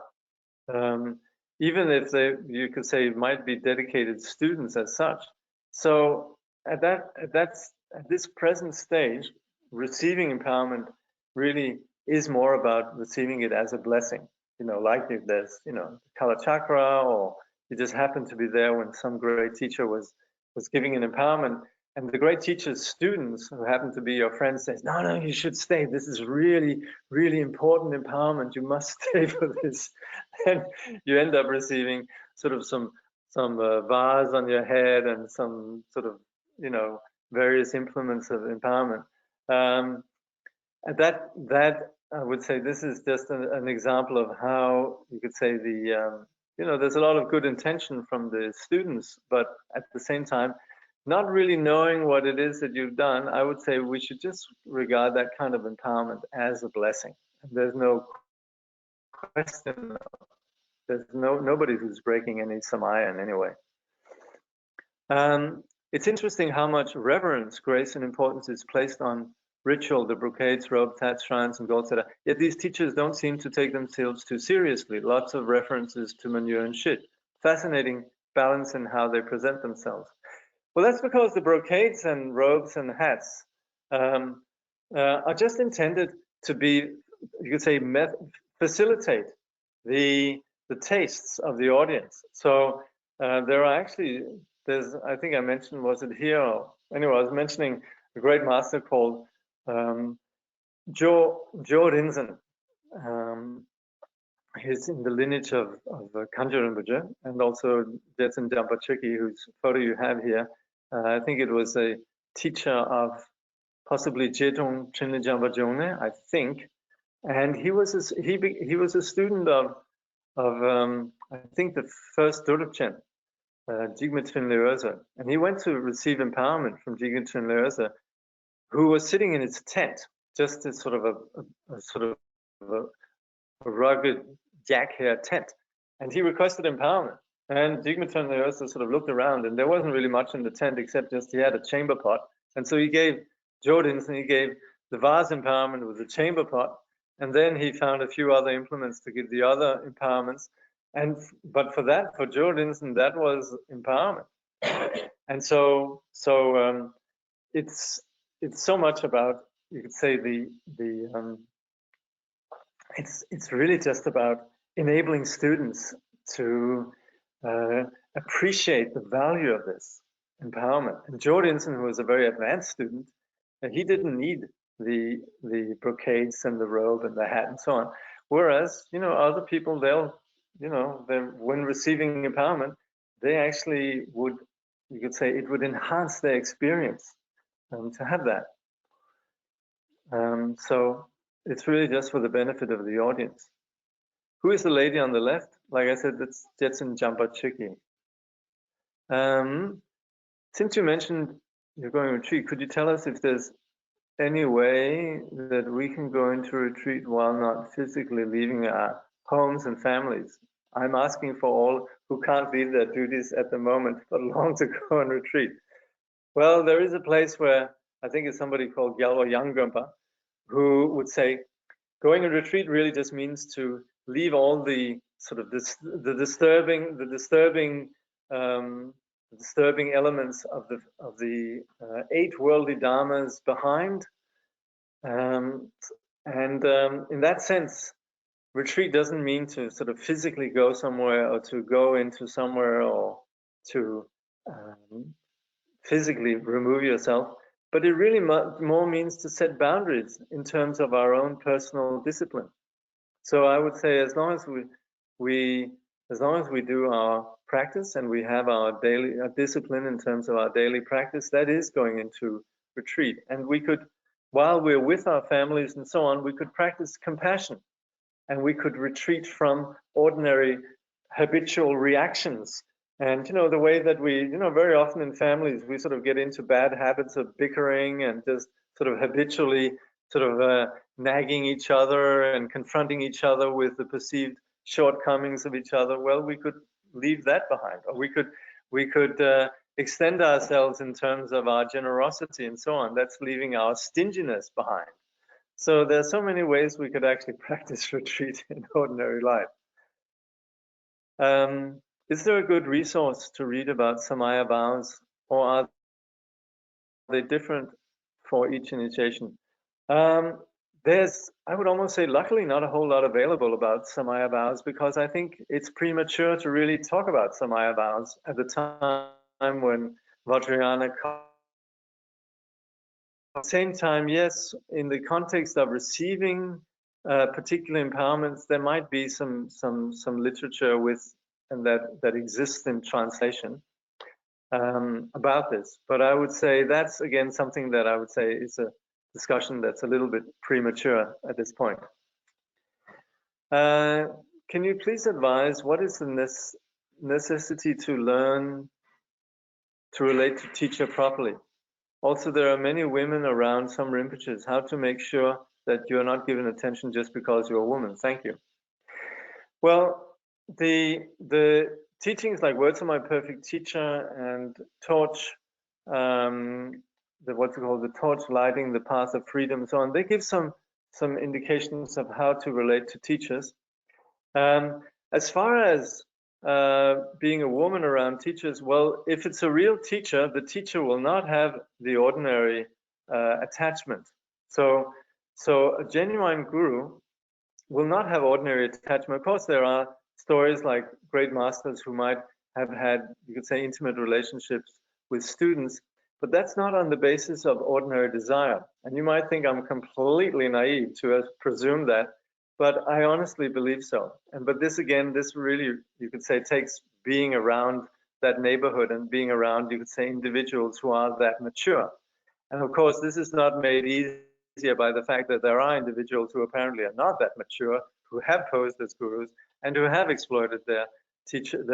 Even if you could say, might be dedicated students as such. So at this present stage, receiving empowerment really is more about receiving it as a blessing. Like if there's, Kala Chakra, or you just happen to be there when some great teacher was giving an empowerment, and the great teacher's students who happen to be your friends says, no, you should stay. This is really, really important empowerment. You must stay for this. And you end up receiving sort of some vase on your head and some sort of, various implements of empowerment. And that I would say this is just an example of how you could say there's a lot of good intention from the students, but at the same time, not really knowing what it is that you've done. I would say we should just regard that kind of empowerment as a blessing. And there's no question. There's nobody who's breaking any samaya in any way. It's interesting how much reverence, grace, and importance is placed on ritual, the brocades, robes, hats, shrines, and gold, etc. Yet these teachers don't seem to take themselves too seriously. Lots of references to manure and shit. Fascinating balance in how they present themselves. Well, that's because the brocades and robes and hats are just intended to be, you could say, facilitate the tastes of the audience. So there are actually, I think I mentioned, was it here? Anyway, I was mentioning a great master called Jo Rinzen. He's in the lineage of Kangyur Rinpoche, and also Jetsun Jampa Chöki, whose photo you have here. I think it was a teacher of possibly Jetong Chinle Jampa Jongme, I think, and he was a student of I think the first Dorupchen, Jigme Chinle Röse, and he went to receive empowerment from Jigme Chinle Röse, who was sitting in his tent, just as sort of a rugged jack hair tent, and he requested empowerment. And Jigme Chinle Röse sort of looked around, and there wasn't really much in the tent except just he had a chamber pot, and so he gave Jordans, and he gave the vase empowerment with the chamber pot, and then he found a few other implements to give the other empowerments. But for Jordans, and that was empowerment. And so it's so much about, you could say, it's really just about enabling students to appreciate the value of this empowerment. And Jordanson, who was a very advanced student, he didn't need the brocades and the robe and the hat and so on. Whereas, other people, when receiving empowerment, they actually would, you could say, it would enhance their experience to have that. So it's really just for the benefit of the audience. Who is the lady on the left? Like I said, that's Jetsun Jampa Chöki. Since you mentioned you're going to retreat. Could you tell us if there's any way that we can go into retreat while not physically leaving our homes and families? I'm asking for all who can't leave their duties at the moment but long to go on retreat. Well, there is a place where I think it's somebody called Gyalwa Yangampa who would say going on retreat really just means to leave all the sort of the disturbing elements of the 8 worldly dharmas behind, in that sense, retreat doesn't mean to sort of physically go somewhere or to go into somewhere or to physically remove yourself, but it really more means to set boundaries in terms of our own personal discipline. So I would say as long as we do our practice and we have our daily discipline in terms of our daily practice, that is going into retreat. And we could, while we're with our families and so on, we could practice compassion, and we could retreat from ordinary habitual reactions. And the way that we, very often in families, we sort of get into bad habits of bickering and just sort of habitually sort of nagging each other and confronting each other with the perceived shortcomings of each other. Well, we could leave that behind, or we could extend ourselves in terms of our generosity and so on. That's leaving our stinginess behind. So there's so many ways we could actually practice retreat in ordinary life. Is there a good resource to read about Samaya vows, or are they different for each initiation? There's, I would almost say, luckily not a whole lot available about Samaya vows, because I think it's premature to really talk about Samaya vows at the time when Vajrayana. At the same time, yes, in the context of receiving particular empowerments, there might be some literature and that exists in translation about this. But I would say that's again something that I would say is a discussion that's a little bit premature at this point. Can you please advise what is the necessity to learn to relate to teacher properly? Also, there are many women around some Rinpoches. How to make sure that you're not given attention just because you're a woman? Thank you. Well, the teachings like Words of My Perfect Teacher and Torch, what's it called, the torch lighting the path of freedom, and so on, they give some indications of how to relate to teachers. As far as being a woman around teachers, well, if it's a real teacher, the teacher will not have the ordinary attachment. So a genuine guru will not have ordinary attachment. Of course, there are stories like great masters who might have had, you could say, intimate relationships with students, but that's not on the basis of ordinary desire. And you might think I'm completely naive to presume that, but I honestly believe so. But this really, you could say, takes being around that neighborhood and being around, you could say, individuals who are that mature. And of course, this is not made easier by the fact that there are individuals who apparently are not that mature, who have posed as gurus and who have exploited their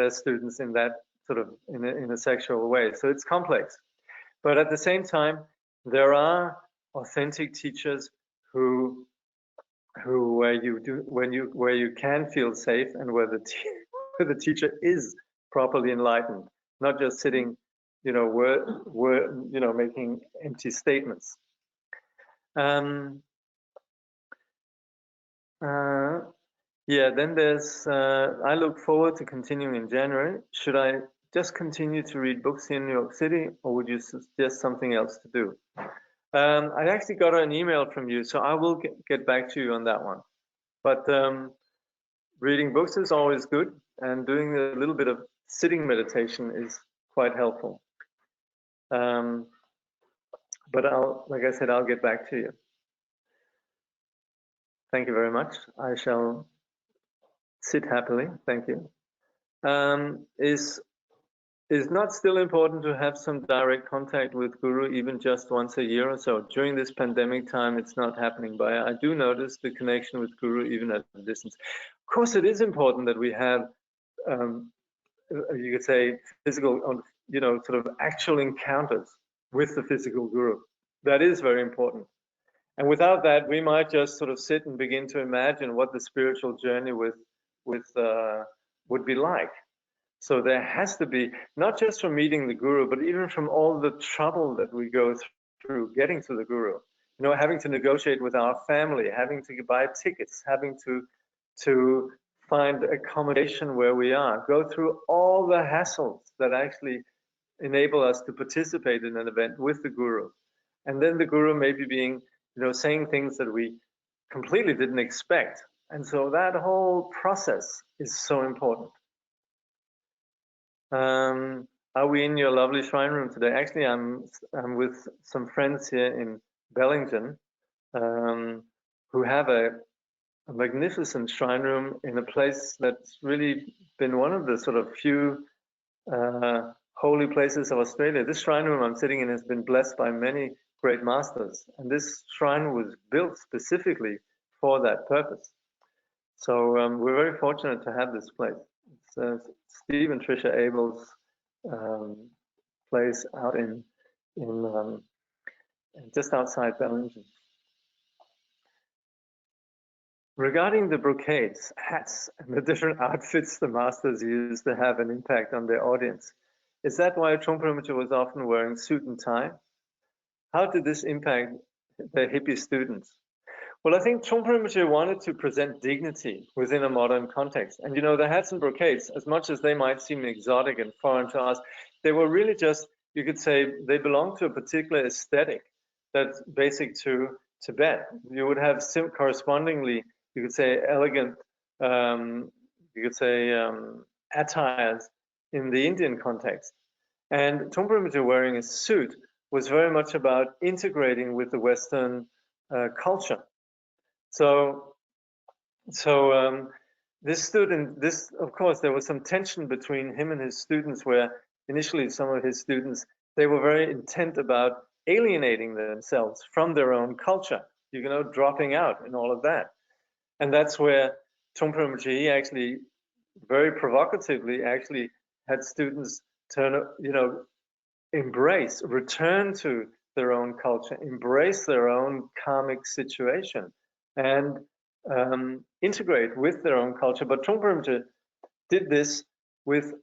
students in that sort of in a sexual way. So it's complex. But at the same time, there are authentic teachers who where you can feel safe and where the teacher is properly enlightened, not just sitting, making empty statements. Then there's, I look forward to continuing in January. Should I just continue to read books in New York City, or would you suggest something else to do? I actually got an email from you, so I will get back to you on that one. But reading books is always good, and doing a little bit of sitting meditation is quite helpful. But like I said, I'll get back to you. Thank you very much. I shall sit happily. Thank you. Is not still important to have some direct contact with Guru, even just once a year or so? During this pandemic time, it's not happening, but I do notice the connection with Guru even at a distance. Of course, it is important that we have, you could say, physical, sort of actual encounters. with the physical guru. That is very important. And without that, we might just sort of sit and begin to imagine what the spiritual journey would be like. So there has to be, not just from meeting the guru, but even from all the trouble that we go through getting to the guru. You know, having to negotiate with our family, having to buy tickets, having to find accommodation where we are, go through all the hassles that actually enable us to participate in an event with the guru. And then the guru maybe being, you know, saying things that we completely didn't expect. And so that whole process is so important. Are we in your lovely shrine room today? Actually, I'm with some friends here in Bellingen who have a magnificent shrine room in a place that's really been one of the sort of few holy places of Australia. This shrine room I'm sitting in has been blessed by many great masters, and this shrine was built specifically for that purpose. So we're very fortunate to have this place. It's Steve and Tricia Abel's place out in just outside Bellingen. Regarding the brocades, hats, and the different outfits the masters use to have an impact on their audience, is that why Trungpa Rinpoche was often wearing suit and tie? How did this impact the hippie students? Well, I think Trungpa Rinpoche wanted to present dignity within a modern context. And you know, the hats and brocades, as much as they might seem exotic and foreign to us, they were really just, you could say, they belong to a particular aesthetic that's basic to Tibet. You would have correspondingly, you could say, elegant, you could say, attires in the Indian context. And Trungpa Rinpoche wearing a suit was very much about integrating with the Western culture. So this student, of course, there was some tension between him and his students, where initially some of his students, they were very intent about alienating themselves from their own culture, you know, dropping out and all of that. And that's where Trungpa Rinpoche actually very provocatively actually had students return to their own culture, embrace their own karmic situation, and integrate with their own culture. But Trungpa Rinpoche did this with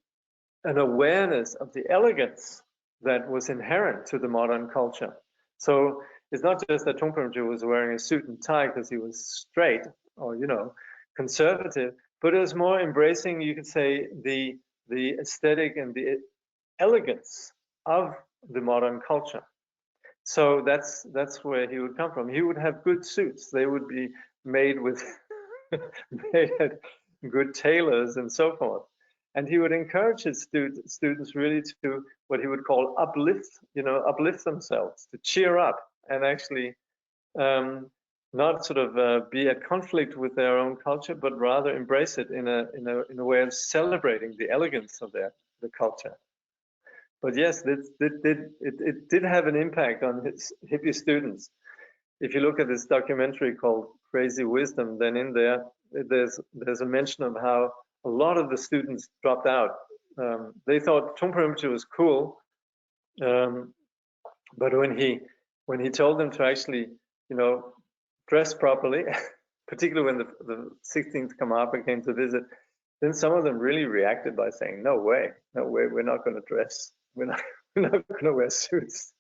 an awareness of the elegance that was inherent to the modern culture. So it's not just that Trungpa Rinpoche was wearing a suit and tie because he was straight or, you know, conservative, but it was more embracing, you could say, the aesthetic and the elegance of the modern culture. So that's where he would come from. He would have good suits. They would be made with made at good tailors and so forth. And he would encourage his students really to what he would call uplift themselves, to cheer up and actually not sort of be at conflict with their own culture, but rather embrace it in a way of celebrating the elegance of the culture. But yes, it did have an impact on his hippie students. If you look at this documentary called Crazy Wisdom, then in there's a mention of how a lot of the students dropped out. They thought Trungpa Rinpoche was cool, but when he told them to actually, you know, dress properly, particularly when the 16th Karmapa came to visit, then some of them really reacted by saying, no way, we're not going to dress. We're not going to wear suits.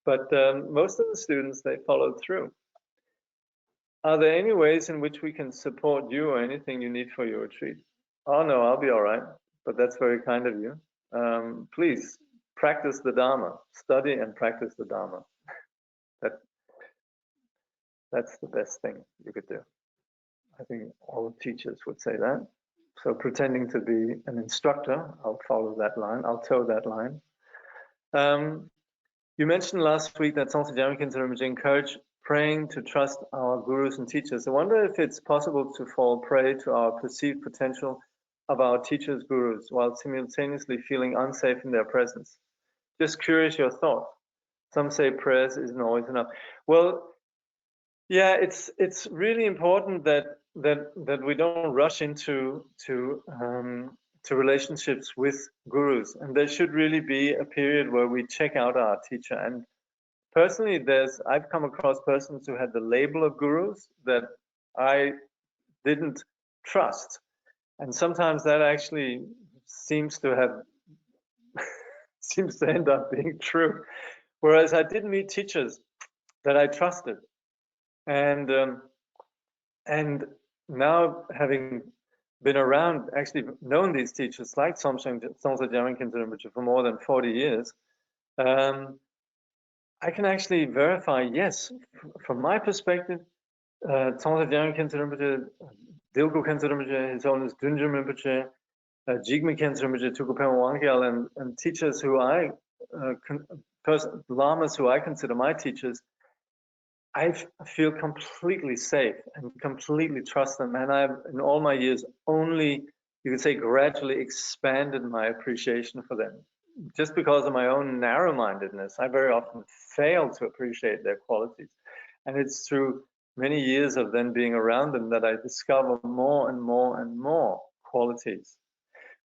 But most of the students, they followed through. Are there any ways in which we can support you or anything you need for your retreat? Oh, no, I'll be all right. But that's very kind of you. Please practice the Dharma. Study and practice the Dharma. That's the best thing you could do. I think all teachers would say that. So pretending to be an instructor, I'll follow that line. I'll toe that line. You mentioned last week that Sangha Jamin Khyentse Rinpoche encourage praying to trust our gurus and teachers. I wonder if it's possible to fall prey to our perceived potential of our teachers' gurus while simultaneously feeling unsafe in their presence. Just curious your thoughts. Some say prayers isn't always enough. Well, yeah, it's really important that we don't rush into to relationships with gurus, and there should really be a period where we check out our teacher. And personally, I've come across persons who had the label of gurus that I didn't trust, and sometimes that actually seems to end up being true. Whereas I did meet teachers that I trusted, and now having been around, actually known these teachers like Somsa Gyaltsen Rinpoche for more than 40 years, I can actually verify, yes, from my perspective, Somsa Gyaltsen Rinpoche, Dilgo Khyentse Rinpoche, His Holiness Dunjum Rinpoche, Jigme Khyentse Rinpoche, Tuku Pema Wangkyal, and teachers who lamas who I consider my teachers, I feel completely safe and completely trust them. And I've, in all my years, only, you could say, gradually expanded my appreciation for them. Just because of my own narrow-mindedness, I very often fail to appreciate their qualities. And it's through many years of then being around them that I discover more and more and more qualities.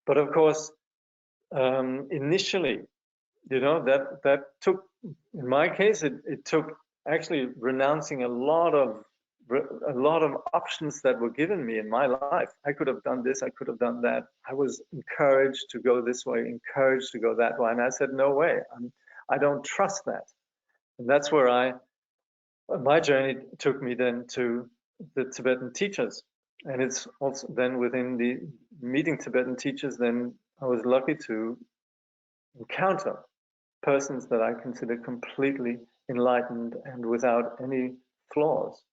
But of course, initially, you know, that took, in my case, it took actually renouncing a lot of options that were given me in my life. I could have done this, I could have done that. I was encouraged to go this way, encouraged to go that way, and I said, no way, I don't trust that. And that's where my journey took me then to the Tibetan teachers. And it's also then within the meeting Tibetan teachers, then I was lucky to encounter persons that I consider completely enlightened and without any flaws.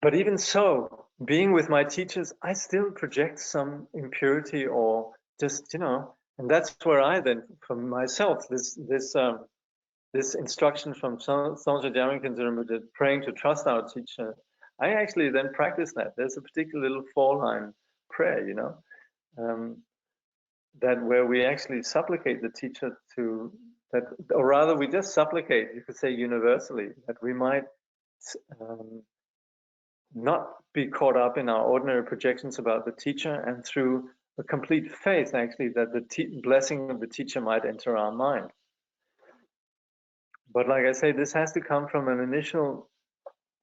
But even so, being with my teachers, I still project some impurity or just, you know, and that's where I then, for myself, this instruction from Somsa Gyaltsen Rinpoche, praying to trust our teacher, I actually then practice that. There's a particular little 4-line prayer, you know, that where we actually supplicate the teacher to that, or rather we just supplicate, you could say universally, that we might not be caught up in our ordinary projections about the teacher, and through a complete faith actually that the blessing of the teacher might enter our mind. But like I say, this has to come from an initial,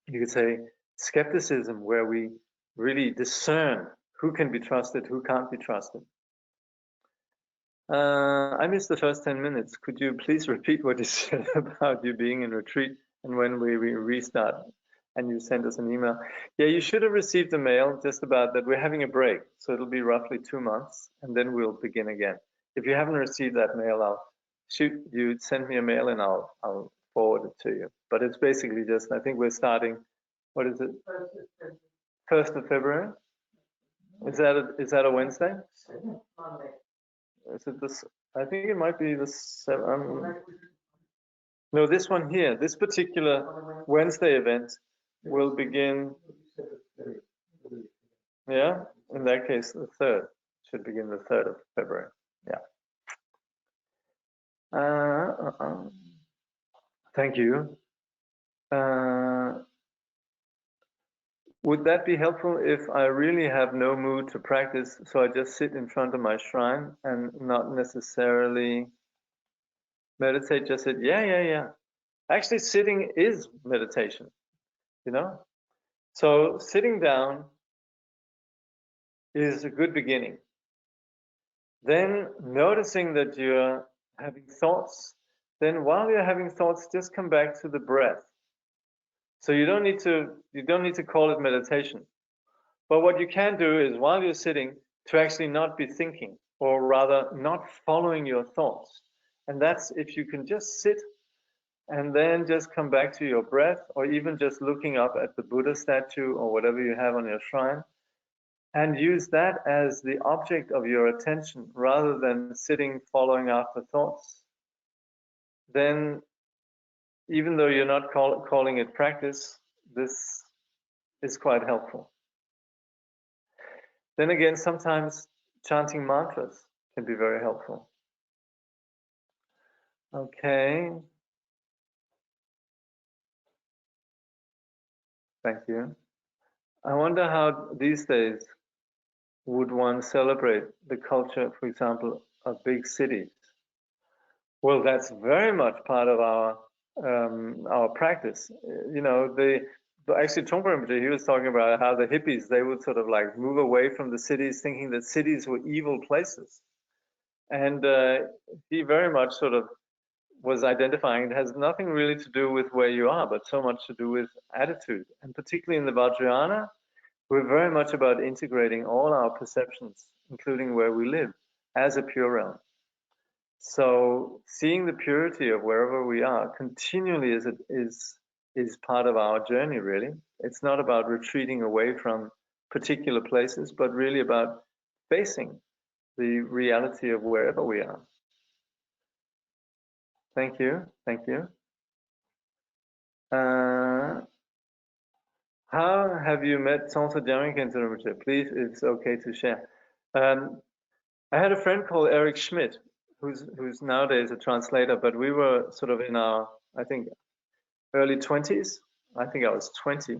you could say, skepticism, where we really discern who can be trusted, who can't be trusted. I missed the first 10 minutes. Could you please repeat what you said about you being in retreat and when we restart? And you sent us an email. Yeah, you should have received a mail just about that we're having a break. So it'll be roughly 2 months and then we'll begin again. If you haven't received that mail, I'll shoot you, send me a mail and I'll forward it to you. But it's basically just, I think we're starting, what is it? 1st of February? Is that a Wednesday? Monday. Is it this? I think it might be the 7th. No, this one here, this particular Wednesday event will begin. Yeah, in that case, the 3rd should begin the 3rd of February. Yeah. Thank you. Would that be helpful if I really have no mood to practice, so I just sit in front of my shrine and not necessarily meditate, just sit? Yeah. Actually, sitting is meditation, you know? So sitting down is a good beginning. Then noticing that you're having thoughts, then while you're having thoughts, just come back to the breath. So you don't need to call it meditation. But what you can do is, while you're sitting, to actually not be thinking, or rather not following your thoughts. And that's if you can just sit and then just come back to your breath, or even just looking up at the Buddha statue or whatever you have on your shrine, and use that as the object of your attention rather than sitting following after thoughts. Then, even though you're not calling it practice, this is quite helpful. Then again, sometimes chanting mantras can be very helpful. Okay. Thank you. I wonder how these days would one celebrate the culture, for example, of big cities? Well, that's very much part of our practice. You know, actually Trungpa Rinpoche, he was talking about how the hippies, they would sort of like move away from the cities, thinking that cities were evil places. And he very much sort of was identifying it has nothing really to do with where you are, but so much to do with attitude. And particularly in the Vajrayana, we're very much about integrating all our perceptions, including where we live, as a pure realm. So seeing the purity of wherever we are continually is part of our journey, really. It's not about retreating away from particular places, but really about facing the reality of wherever we are. Thank you. Thank you. How have you met Sansa Jaminkinsa Rinpoche? Please, it's okay to share. I had a friend called Eric Schmidt, who's nowadays a translator, but we were sort of in our, I think, early 20s. I think I was 20.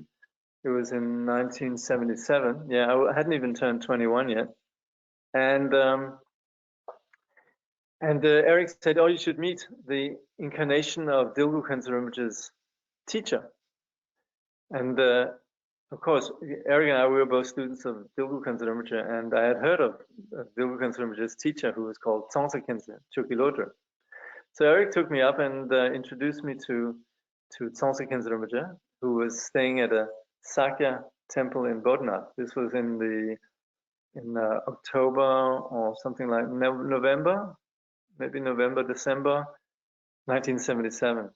It was in 1977. Yeah, I hadn't even turned 21 yet. And Eric said, "Oh, you should meet the incarnation of Dilgu Khyentse Rinpoche's teacher." And of course, Eric and I, we were both students of Dilgu Khyentse Rinpoche, and I had heard of Dilgu Khyentse Rinpoche's teacher, who was called Tsongsa Khyentse Chögyam. So Eric took me up and introduced me to Tsongsa Khyentse Rinpoche, who was staying at a Sakya temple in Bodhnath. This was in October or something like November, maybe November, December, 1977.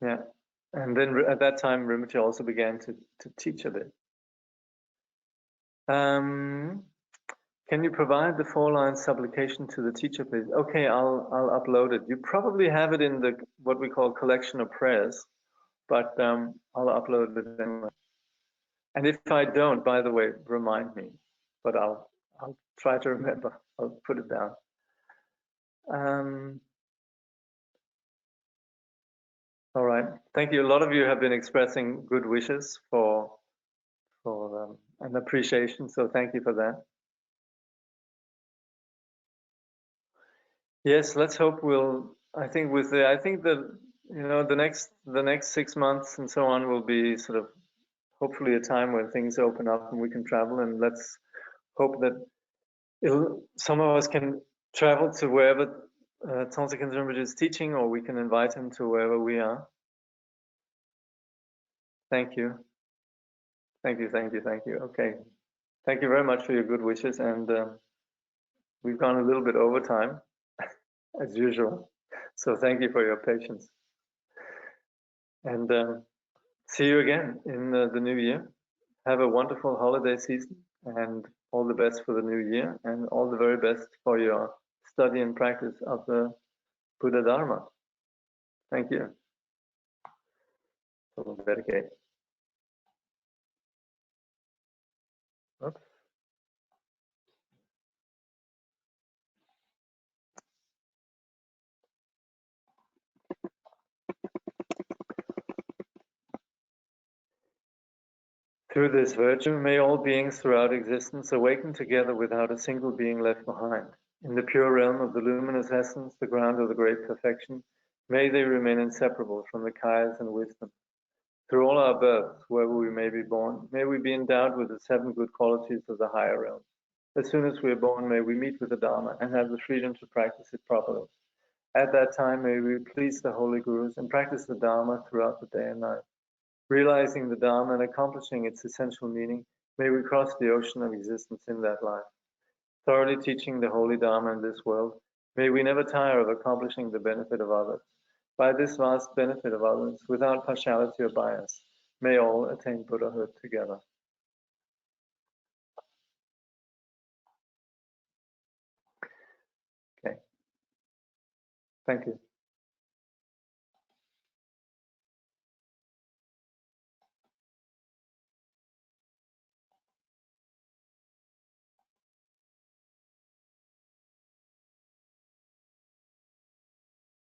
Yeah. And then at that time, Rinpoche also began to teach a bit. Can you provide the 4-line supplication to the teacher, please? Okay, I'll upload it. You probably have it in the what we call collection of prayers, but I'll upload it anyway. And if I don't, by the way, remind me. But I'll try to remember. I'll put it down. All right. Thank you. A lot of you have been expressing good wishes for an appreciation. So thank you for that. Yes, let's hope we'll. I think that the next 6 months and so on will be sort of hopefully a time when things open up and we can travel. And let's hope that some of us can travel to wherever Tsongsa Khyentse Rinpoche is teaching, or we can invite him to wherever we are. Thank you. Thank you, thank you, thank you. Okay. Thank you very much for your good wishes, and we've gone a little bit over time, as usual. So thank you for your patience. And see you again in the new year. Have a wonderful holiday season, and all the best for the new year, and all the very best for your study and practice of the Buddha Dharma. Thank you. So we'll dedicate. Oops. Through this virtue, may all beings throughout existence awaken together without a single being left behind. In the pure realm of the luminous essence, the ground of the great perfection, may they remain inseparable from the kayas and wisdom. Through all our births, wherever we may be born, may we be endowed with the 7 good qualities of the higher realm. As soon as we are born, may we meet with the Dharma and have the freedom to practice it properly. At that time, may we please the holy gurus and practice the Dharma throughout the day and night. Realizing the Dharma and accomplishing its essential meaning, may we cross the ocean of existence in that life. Thoroughly teaching the holy Dharma in this world, may we never tire of accomplishing the benefit of others. By this vast benefit of others, without partiality or bias, may all attain Buddhahood together. Okay. Thank you.